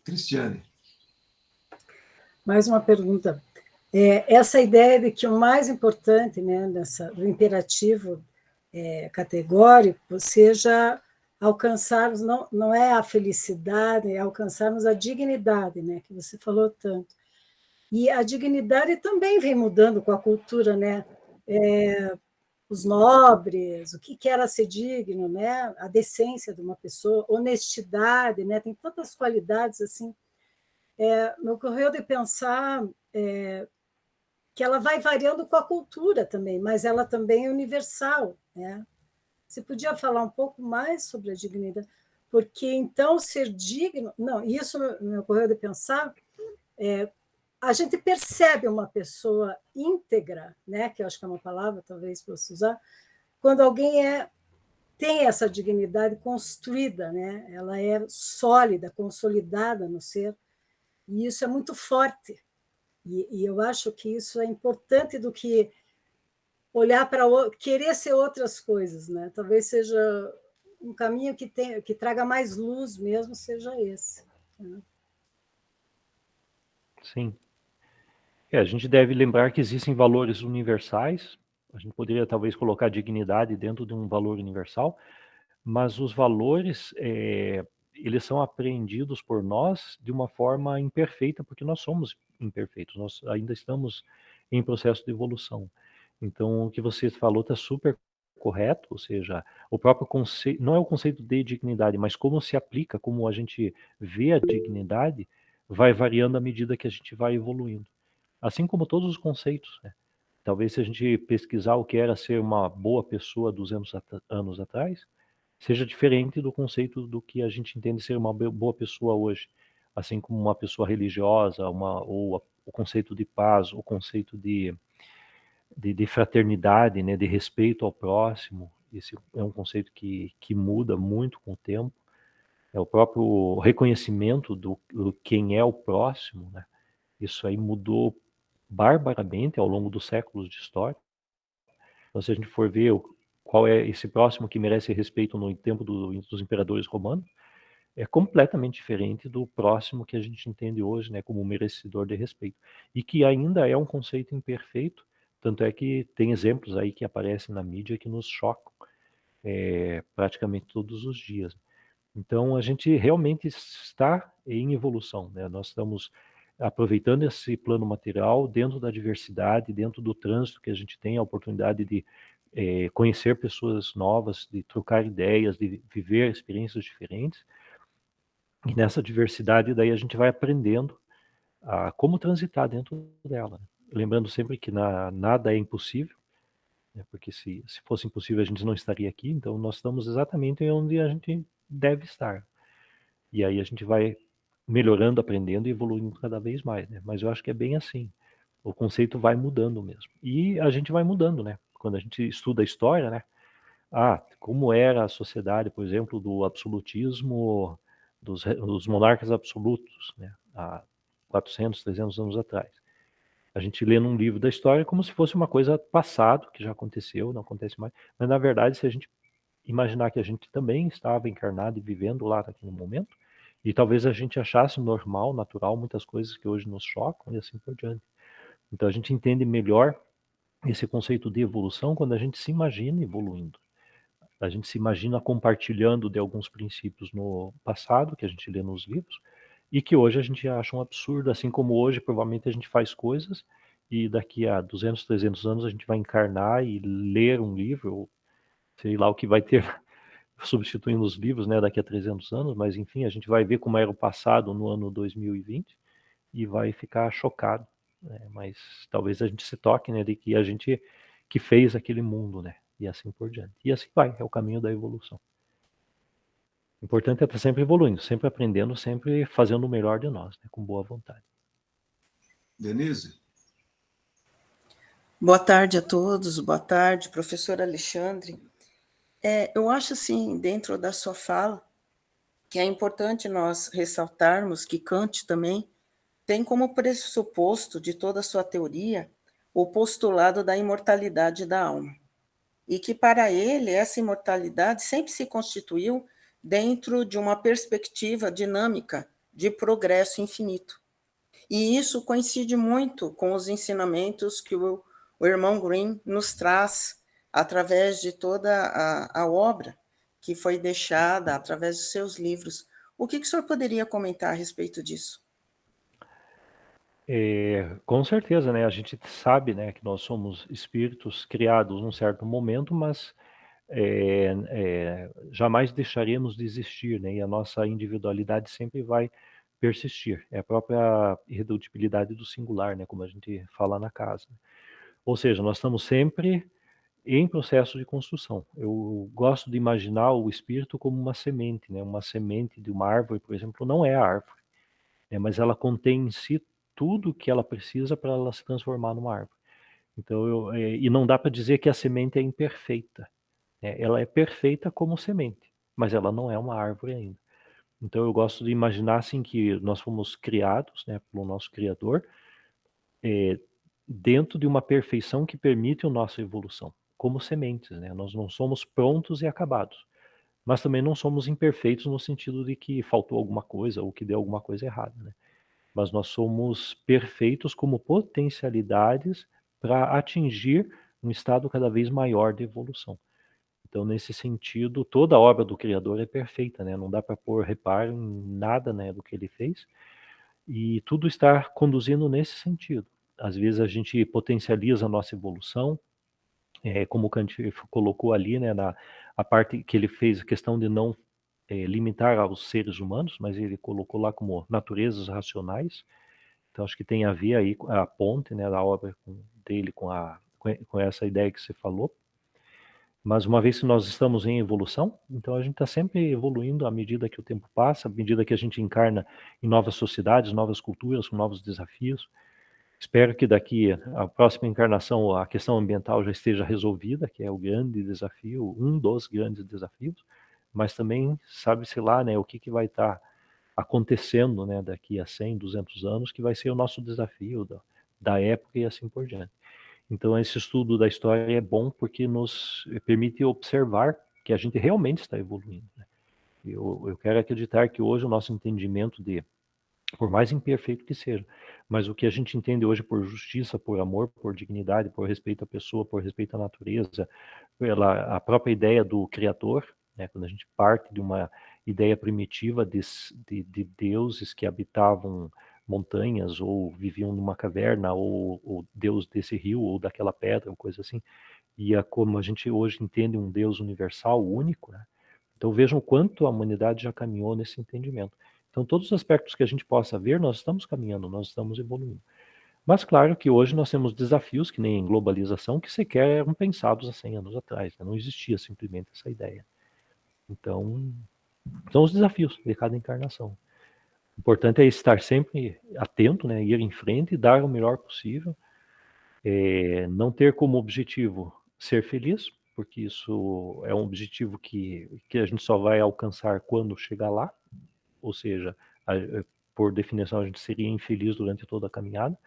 Cristiane.
Mais uma pergunta. Essa ideia de que o mais importante, né, do imperativo categórico seja alcançarmos, não é a felicidade, é alcançarmos a dignidade, né, que você falou tanto. E a dignidade também vem mudando com a cultura, né? Os nobres, o que era ser digno, né? A decência de uma pessoa, honestidade, né? Tem tantas qualidades assim. Me ocorreu de pensar que ela vai variando com a cultura também, mas ela também é universal, né? Você podia falar um pouco mais sobre a dignidade? Porque, então, ser digno... Não, isso me ocorreu de pensar... a gente percebe uma pessoa íntegra, né, que eu acho que é uma palavra, talvez possa usar, quando alguém tem essa dignidade construída, né? Ela é sólida, consolidada no ser, e isso é muito forte. E eu acho que isso é importante do que olhar para querer ser outras coisas, né? Talvez seja um caminho que traga mais luz mesmo, seja esse. Né?
Sim. A gente deve lembrar que existem valores universais. A gente poderia talvez colocar a dignidade dentro de um valor universal, mas os valores, eles são apreendidos por nós de uma forma imperfeita, porque nós somos imperfeitos, nós ainda estamos em processo de evolução. Então, o que você falou está super correto, ou seja, o próprio conceito, não é o conceito de dignidade, mas como se aplica, como a gente vê a dignidade, vai variando à medida que a gente vai evoluindo. Assim como todos os conceitos, né? Talvez se a gente pesquisar o que era ser uma boa pessoa 200 anos atrás, seja diferente do conceito do que a gente entende ser uma boa pessoa hoje. Assim como uma pessoa religiosa, ou o conceito de paz, o conceito de fraternidade, né, de respeito ao próximo. Esse é um conceito que muda muito com o tempo. É o próprio reconhecimento do quem é o próximo, né? Isso aí mudou barbaramente ao longo dos séculos de história. Então, se a gente for ver qual é esse próximo que merece respeito no tempo dos imperadores romanos, é completamente diferente do próximo que a gente entende hoje, né, como merecedor de respeito. E que ainda é um conceito imperfeito, tanto é que tem exemplos aí que aparecem na mídia que nos chocam praticamente todos os dias. Então, a gente realmente está em evolução, né? Nós estamos aproveitando esse plano material dentro da diversidade, dentro do trânsito que a gente tem a oportunidade de conhecer pessoas novas, de trocar ideias, de viver experiências diferentes. E nessa diversidade, daí a gente vai aprendendo a como transitar dentro dela, né? Lembrando sempre que nada é impossível, né? Porque se fosse impossível a gente não estaria aqui, então nós estamos exatamente onde a gente deve estar. E aí a gente vai melhorando, aprendendo e evoluindo cada vez mais, né? Mas eu acho que é bem assim. O conceito vai mudando mesmo. E a gente vai mudando, né? Quando a gente estuda a história, né? Como era a sociedade, por exemplo, do absolutismo, dos monarcas absolutos, né? Há 400, 300 anos atrás. A gente lê num livro da história como se fosse uma coisa passado, que já aconteceu, não acontece mais. Mas, na verdade, se a gente imaginar que a gente também estava encarnado e vivendo lá naquele momento, e talvez a gente achasse normal, natural, muitas coisas que hoje nos chocam e assim por diante. Então a gente entende melhor esse conceito de evolução quando a gente se imagina evoluindo. A gente se imagina compartilhando de alguns princípios no passado, que a gente lê nos livros, e que hoje a gente acha um absurdo, assim como hoje provavelmente a gente faz coisas e daqui a 200, 300 anos a gente vai encarnar e ler um livro, ou sei lá o que vai ter substituindo os livros, né, daqui a 300 anos, mas enfim, a gente vai ver como era o passado no ano 2020 e vai ficar chocado, né? Mas talvez a gente se toque, né, de que a gente que fez aquele mundo, né, e assim por diante. E assim vai, é o caminho da evolução. O importante é estar sempre evoluindo, sempre aprendendo, sempre fazendo o melhor de nós, né, com boa vontade.
Denise?
Boa tarde a todos, boa tarde, professor Alexandre. Eu acho, assim, dentro da sua fala, que é importante nós ressaltarmos que Kant também tem como pressuposto de toda a sua teoria o postulado da imortalidade da alma, e que para ele essa imortalidade sempre se constituiu dentro de uma perspectiva dinâmica de progresso infinito. E isso coincide muito com os ensinamentos que o irmão Green nos traz através de toda a obra que foi deixada através dos seus livros. O que o senhor poderia comentar a respeito disso?
Com certeza, né? A gente sabe, né, que nós somos espíritos criados num certo momento, mas jamais deixaremos de existir, né? E a nossa individualidade sempre vai persistir. É a própria irredutibilidade do singular, né? Como a gente fala na casa. Ou seja, nós estamos sempre em processo de construção. Eu gosto de imaginar o espírito como uma semente, né? Uma semente de uma árvore, por exemplo, não é a árvore, né? Mas ela contém em si tudo que ela precisa para ela se transformar numa árvore. Então, e não dá para dizer que a semente é imperfeita, né? Ela é perfeita como semente, mas ela não é uma árvore ainda. Então, eu gosto de imaginar assim que nós fomos criados, né, pelo nosso Criador, dentro de uma perfeição que permite a nossa evolução, como sementes, né? Nós não somos prontos e acabados, mas também não somos imperfeitos no sentido de que faltou alguma coisa ou que deu alguma coisa errada, né? Mas nós somos perfeitos como potencialidades para atingir um estado cada vez maior de evolução. Então, nesse sentido, toda a obra do Criador é perfeita, né? Não dá para pôr reparo em nada, né, do que ele fez, e tudo está conduzindo nesse sentido. Às vezes a gente potencializa a nossa evolução, como o Kant colocou ali, né, a parte que ele fez a questão de não limitar aos seres humanos, mas ele colocou lá como naturezas racionais. Então acho que tem a ver aí com a ponte, né, da obra dele com essa ideia que você falou. Mas uma vez que nós estamos em evolução, então a gente está sempre evoluindo à medida que o tempo passa, à medida que a gente encarna em novas sociedades, novas culturas, com novos desafios. Espero que daqui à próxima encarnação a questão ambiental já esteja resolvida, que é o grande desafio, um dos grandes desafios, mas também sabe-se lá, né, o que vai estar acontecendo, né, daqui a 100, 200 anos, que vai ser o nosso desafio da época e assim por diante. Então, esse estudo da história é bom porque nos permite observar que a gente realmente está evoluindo, né? Eu quero acreditar que hoje o nosso entendimento por mais imperfeito que seja, mas o que a gente entende hoje por justiça, por amor, por dignidade, por respeito à pessoa, por respeito à natureza, pela a própria ideia do Criador, né? Quando a gente parte de uma ideia primitiva de deuses que habitavam montanhas ou viviam numa caverna, ou Deus desse rio ou daquela pedra, ou coisa assim, e como a gente hoje entende um Deus universal, único, né? Então vejam o quanto a humanidade já caminhou nesse entendimento. Então todos os aspectos que a gente possa ver, nós estamos caminhando, nós estamos evoluindo. Mas claro que hoje nós temos desafios, que nem globalização, que sequer eram pensados há 100 anos atrás, né? Não existia simplesmente essa ideia. Então, são os desafios de cada encarnação. O importante é estar sempre atento, né? Ir em frente e dar o melhor possível. Não ter como objetivo ser feliz, porque isso é um objetivo que a gente só vai alcançar quando chegar lá, ou seja, por definição a gente seria infeliz durante toda a caminhada,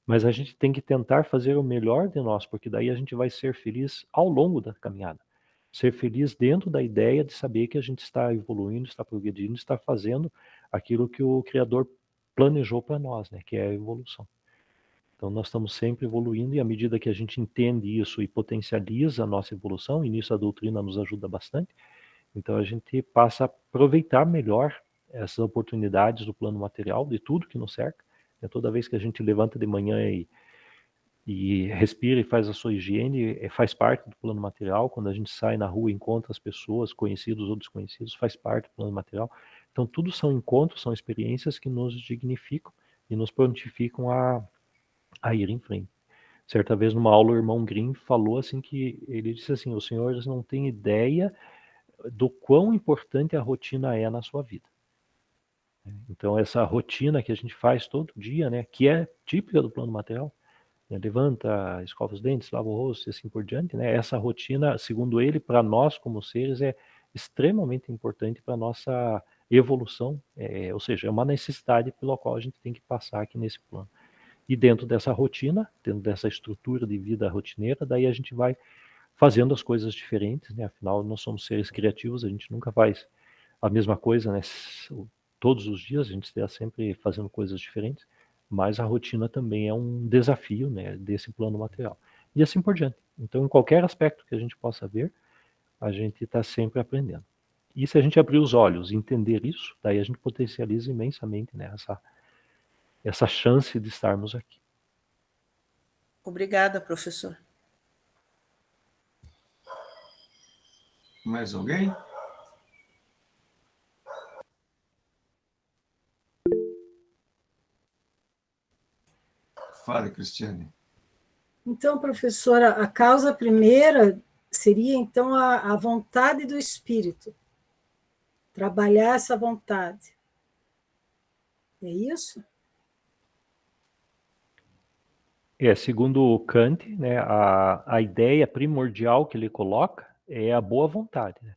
mas a gente tem que tentar fazer o melhor de nós, porque daí a gente vai ser feliz ao longo da caminhada. Ser feliz dentro da ideia de saber que a gente está evoluindo, está progredindo, está fazendo aquilo que o Criador planejou para nós, né, que é a evolução. Então nós estamos sempre evoluindo, e à medida que a gente entende isso e potencializa a nossa evolução, e nisso a doutrina nos ajuda bastante, então a gente passa a aproveitar melhor essas oportunidades do plano material, de tudo que nos cerca. Toda vez que a gente levanta de manhã e respira e faz a sua higiene, faz parte do plano material. Quando a gente sai na rua e encontra as pessoas, conhecidos ou desconhecidos, faz parte do plano material. Então tudo são encontros, são experiências que nos dignificam e nos prontificam a ir em frente. Certa vez numa aula o irmão Grimm falou assim, que ele disse assim: os senhores não têm ideia do quão importante a rotina é na sua vida. Então essa rotina que a gente faz todo dia, né, que é típica do plano material, né, levanta, escova os dentes, lava o rosto e assim por diante, né, essa rotina, segundo ele, para nós como seres é extremamente importante para nossa evolução, ou seja, é uma necessidade pela qual a gente tem que passar aqui nesse plano. E dentro dessa rotina, dentro dessa estrutura de vida rotineira, daí a gente vai fazendo as coisas diferentes, né? Afinal, nós somos seres criativos, a gente nunca faz a mesma coisa, né? Todos os dias, a gente está sempre fazendo coisas diferentes, mas a rotina também é um desafio, né, desse plano material. E assim por diante. Então, em qualquer aspecto que a gente possa ver, a gente está sempre aprendendo. E se a gente abrir os olhos e entender isso, daí a gente potencializa imensamente, né, essa chance de estarmos aqui.
Obrigada, professor.
Mais alguém? Fale, Cristiane.
Então, professora, a causa primeira seria, então, a vontade do espírito. Trabalhar essa vontade. É isso?
Segundo o Kant, né, a ideia primordial que ele coloca é a boa vontade, né?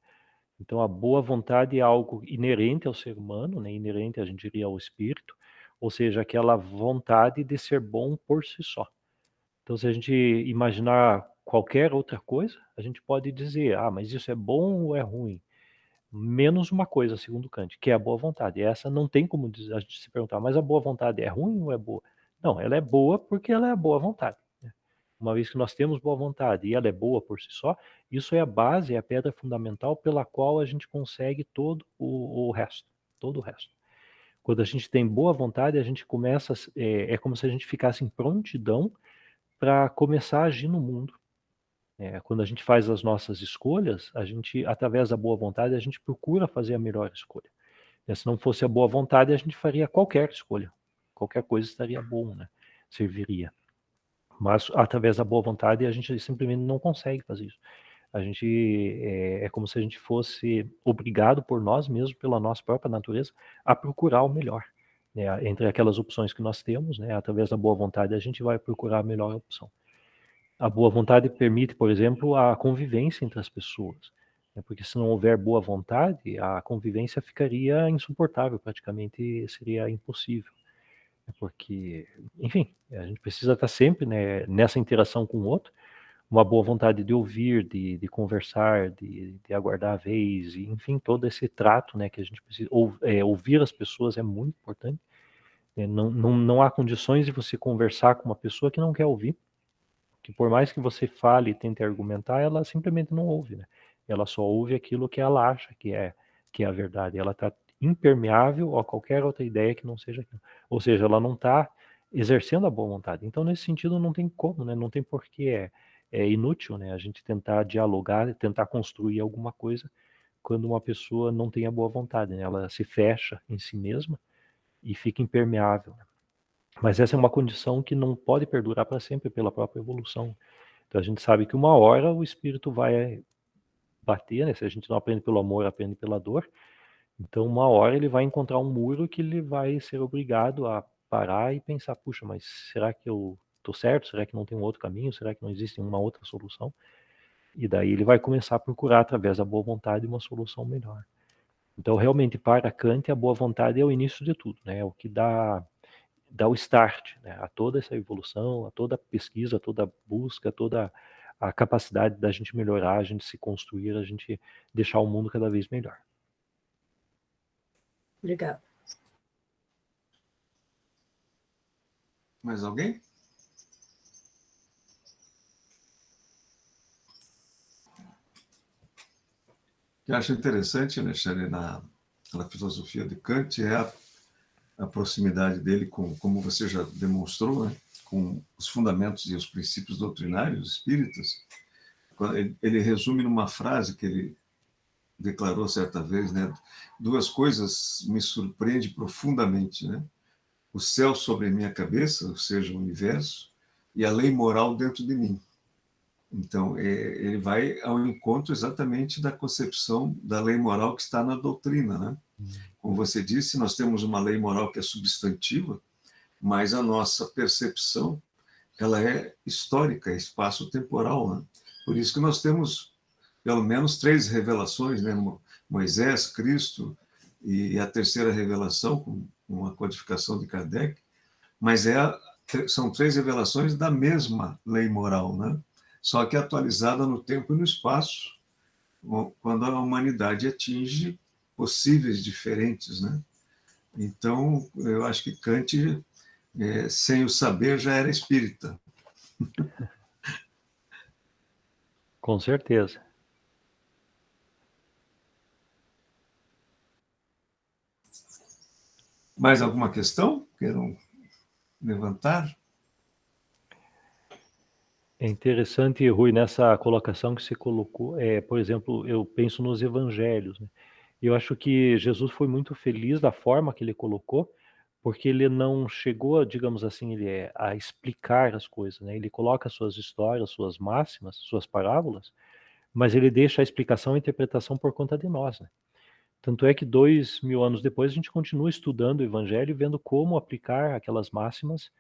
Então, a boa vontade é algo inerente ao ser humano, né, inerente, a gente diria, ao espírito, ou seja, aquela vontade de ser bom por si só. Então, se a gente imaginar qualquer outra coisa, a gente pode dizer, mas isso é bom ou é ruim? Menos uma coisa, segundo Kant, que é a boa vontade. Essa não tem como a gente se perguntar, mas a boa vontade é ruim ou é boa? Não, ela é boa porque ela é a boa vontade, né? Uma vez que nós temos boa vontade e ela é boa por si só, isso é a base, é a pedra fundamental pela qual a gente consegue todo o resto, todo o resto. Quando a gente tem boa vontade, a gente começa, é como se a gente ficasse em prontidão para começar a agir no mundo. Quando a gente faz as nossas escolhas, a gente, através da boa vontade, a gente procura fazer a melhor escolha. Se não fosse a boa vontade, a gente faria qualquer escolha. Qualquer coisa estaria bom, né? Serviria. Mas, através da boa vontade, a gente simplesmente não consegue fazer isso. A gente, é como se a gente fosse obrigado por nós mesmos, pela nossa própria natureza, a procurar o melhor, né? Entre aquelas opções que nós temos, né? Através da boa vontade, a gente vai procurar a melhor opção. A boa vontade permite, por exemplo, a convivência entre as pessoas, né? Porque se não houver boa vontade, a convivência ficaria insuportável, praticamente seria impossível. Porque, enfim, a gente precisa estar sempre, né, nessa interação com o outro, uma boa vontade de ouvir, de conversar, de aguardar a vez, e, enfim, todo esse trato, né, que a gente precisa. Ouvir as pessoas é muito importante, né? Não há condições de você conversar com uma pessoa que não quer ouvir, que por mais que você fale e tente argumentar, ela simplesmente não ouve, né? Ela só ouve aquilo que ela acha que é a verdade. Ela está impermeável a qualquer outra ideia que não seja aquilo. Ou seja, ela não está exercendo a boa vontade. Então, nesse sentido, não tem como, né? Não tem porquê. É inútil, né? A gente tentar dialogar, tentar construir alguma coisa quando uma pessoa não tem a boa vontade, né? Ela se fecha em si mesma e fica impermeável, né? Mas essa é uma condição que não pode perdurar para sempre pela própria evolução. Então a gente sabe que uma hora o espírito vai bater, né? Se a gente não aprende pelo amor, aprende pela dor. Então uma hora ele vai encontrar um muro que ele vai ser obrigado a parar e pensar, puxa, mas será que eu estou certo? Será que não tem um outro caminho? Será que não existe uma outra solução? E daí ele vai começar a procurar, através da boa vontade, uma solução melhor. Então realmente, para Kant, a boa vontade é o início de tudo, né? É o que dá o start, né, a toda essa evolução, a toda a pesquisa, a toda a busca, toda a capacidade da gente melhorar, a gente se construir, a gente deixar o mundo cada vez melhor.
Obrigada.
Mais alguém? O que eu acho interessante, Alexandre, na filosofia de Kant é a proximidade dele com, como você já demonstrou, né, com os fundamentos e os princípios doutrinários espíritas. Ele resume numa frase que ele declarou certa vez, né, duas coisas me surpreendem profundamente, né? O céu sobre a minha cabeça, ou seja, o universo, e a lei moral dentro de mim. Então, ele vai ao encontro exatamente da concepção da lei moral que está na doutrina, né? Como você disse, nós temos uma lei moral que é substantiva, mas a nossa percepção, ela é histórica, é espaço-temporal, né? Por isso que nós temos pelo menos 3 revelações, né? Moisés, Cristo e a terceira revelação, com uma codificação de Kardec, mas são 3 revelações da mesma lei moral, né? Só que atualizada no tempo e no espaço, quando a humanidade atinge possíveis diferentes, né? Então, eu acho que Kant, sem o saber, já era espírita.
Com certeza.
Mais alguma questão? Queiram levantar?
É interessante, Rui, nessa colocação que você colocou, por exemplo, eu penso nos evangelhos, né? Eu acho que Jesus foi muito feliz da forma que ele colocou, porque ele não chegou, digamos assim, a explicar as coisas, né? Ele coloca suas histórias, suas máximas, suas parábolas, mas ele deixa a explicação e a interpretação por conta de nós, né? Tanto é que 2000 anos depois a gente continua estudando o Evangelho e vendo como aplicar aquelas máximas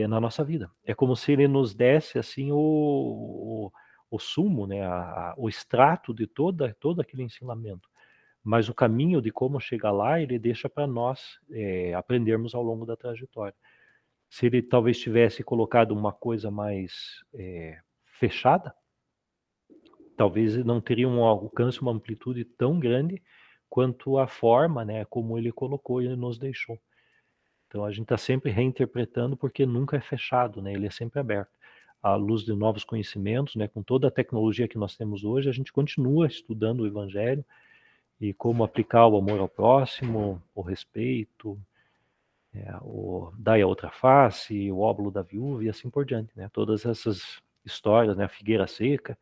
na nossa vida. É como se ele nos desse assim o sumo, né? O extrato de todo aquele ensinamento. Mas o caminho de como chegar lá, ele deixa para nós aprendermos ao longo da trajetória. Se ele talvez tivesse colocado uma coisa mais fechada, talvez não teria um alcance, uma amplitude tão grande quanto a forma, né, como ele colocou e ele nos deixou. Então a gente está sempre reinterpretando porque nunca é fechado, né? Ele é sempre aberto. À luz de novos conhecimentos, né, com toda a tecnologia que nós temos hoje, a gente continua estudando o Evangelho e como aplicar o amor ao próximo, o respeito, o dai a outra face, o óbolo da viúva e assim por diante, né? Todas essas histórias, né, a figueira seca,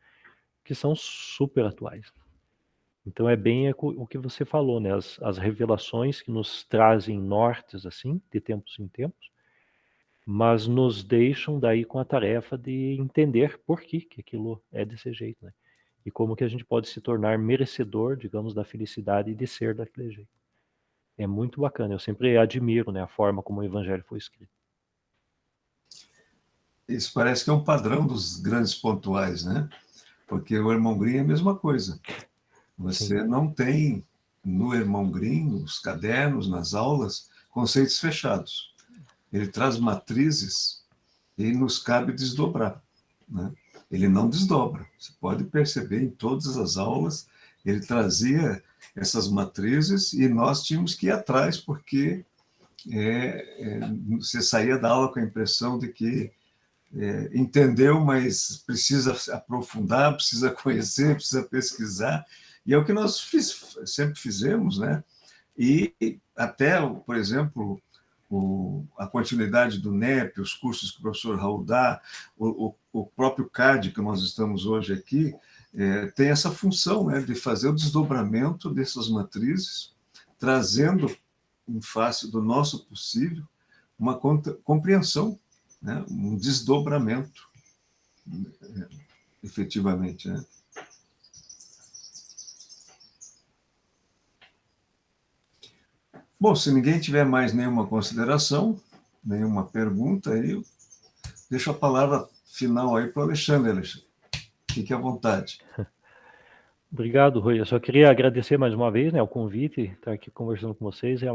que são super atuais. Então é bem o que você falou, né? As revelações que nos trazem nortes, assim, de tempos em tempos, mas nos deixam daí com a tarefa de entender por que aquilo é desse jeito, né? E como que a gente pode se tornar merecedor, digamos, da felicidade de ser daquele jeito. É muito bacana, eu sempre admiro, né, a forma como o Evangelho foi escrito.
Isso parece que é um padrão dos grandes pontuais, né? Porque o Irmão Grimm é a mesma coisa. Você não tem no Irmão Grimm, nos cadernos, nas aulas, conceitos fechados. Ele traz matrizes e nos cabe desdobrar, né? Ele não desdobra. Você pode perceber em todas as aulas, ele trazia essas matrizes e nós tínhamos que ir atrás, porque você saía da aula com a impressão de que entendeu, mas precisa aprofundar, precisa conhecer, precisa pesquisar, e é o que nós sempre fizemos, né? E até, por exemplo, a continuidade do NEP, os cursos que o professor Raul dá, o próprio CAD, que nós estamos hoje aqui, tem essa função, né, de fazer o desdobramento dessas matrizes, trazendo em face do nosso possível uma compreensão, né, um desdobramento, efetivamente, né? Bom, se ninguém tiver mais nenhuma consideração, nenhuma pergunta, aí eu deixo a palavra final aí para o Alexandre. Alexandre, fique à vontade.
Obrigado, Rui. Eu só queria agradecer mais uma vez, né, o convite, estar aqui conversando com vocês. É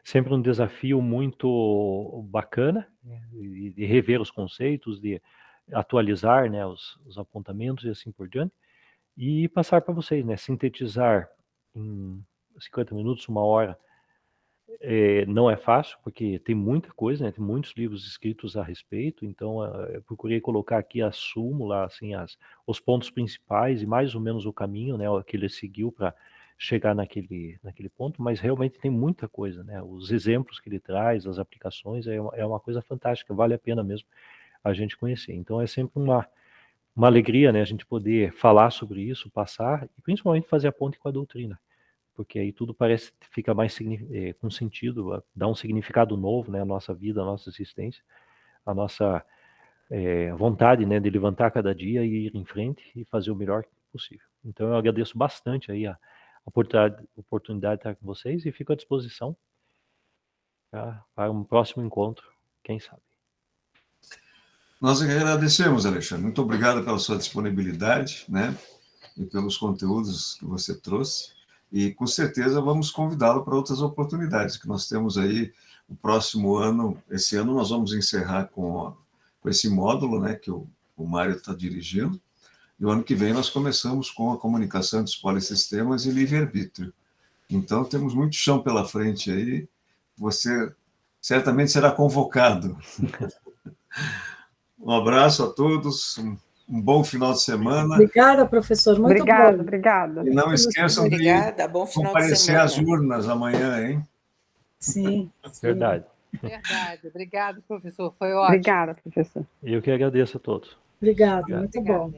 sempre um desafio muito bacana, né, de rever os conceitos, de atualizar, né, os apontamentos e assim por diante, e passar para vocês, né, sintetizar em 50 minutos, 1 hora, não é fácil, porque tem muita coisa, né, tem muitos livros escritos a respeito, então eu procurei colocar aqui a súmula, assim, os pontos principais e mais ou menos o caminho, né, que ele seguiu para chegar naquele ponto, mas realmente tem muita coisa, né, os exemplos que ele traz, as aplicações, é uma coisa fantástica, vale a pena mesmo a gente conhecer. Então é sempre uma alegria, né, a gente poder falar sobre isso, passar e principalmente fazer a ponte com a doutrina, porque aí tudo parece fica mais com sentido, dá um significado novo, né, à nossa vida, à nossa existência, à nossa vontade, né, de levantar cada dia e ir em frente e fazer o melhor possível. Então eu agradeço bastante aí a oportunidade de estar com vocês e fico à disposição para um próximo encontro, quem sabe.
Nós agradecemos, Alexandre. Muito obrigado pela sua disponibilidade, né, e pelos conteúdos que você trouxe. E, com certeza, vamos convidá-lo para outras oportunidades, que nós temos aí o próximo ano. Esse ano nós vamos encerrar com esse módulo, né, que o Mário está dirigindo. E o ano que vem nós começamos com a comunicação dos polissistemas e livre-arbítrio. Então, temos muito chão pela frente aí. Você certamente será convocado. Um abraço a todos, um bom final de semana.
Obrigada, professor. Muito
obrigada,
bom.
obrigada.
E não esqueçam de comparecer às urnas amanhã, hein?
Sim.
Verdade.
Verdade. Obrigado, professor. Foi ótimo.
Obrigada, professor.
Eu que agradeço a todos.
Obrigada, muito bom.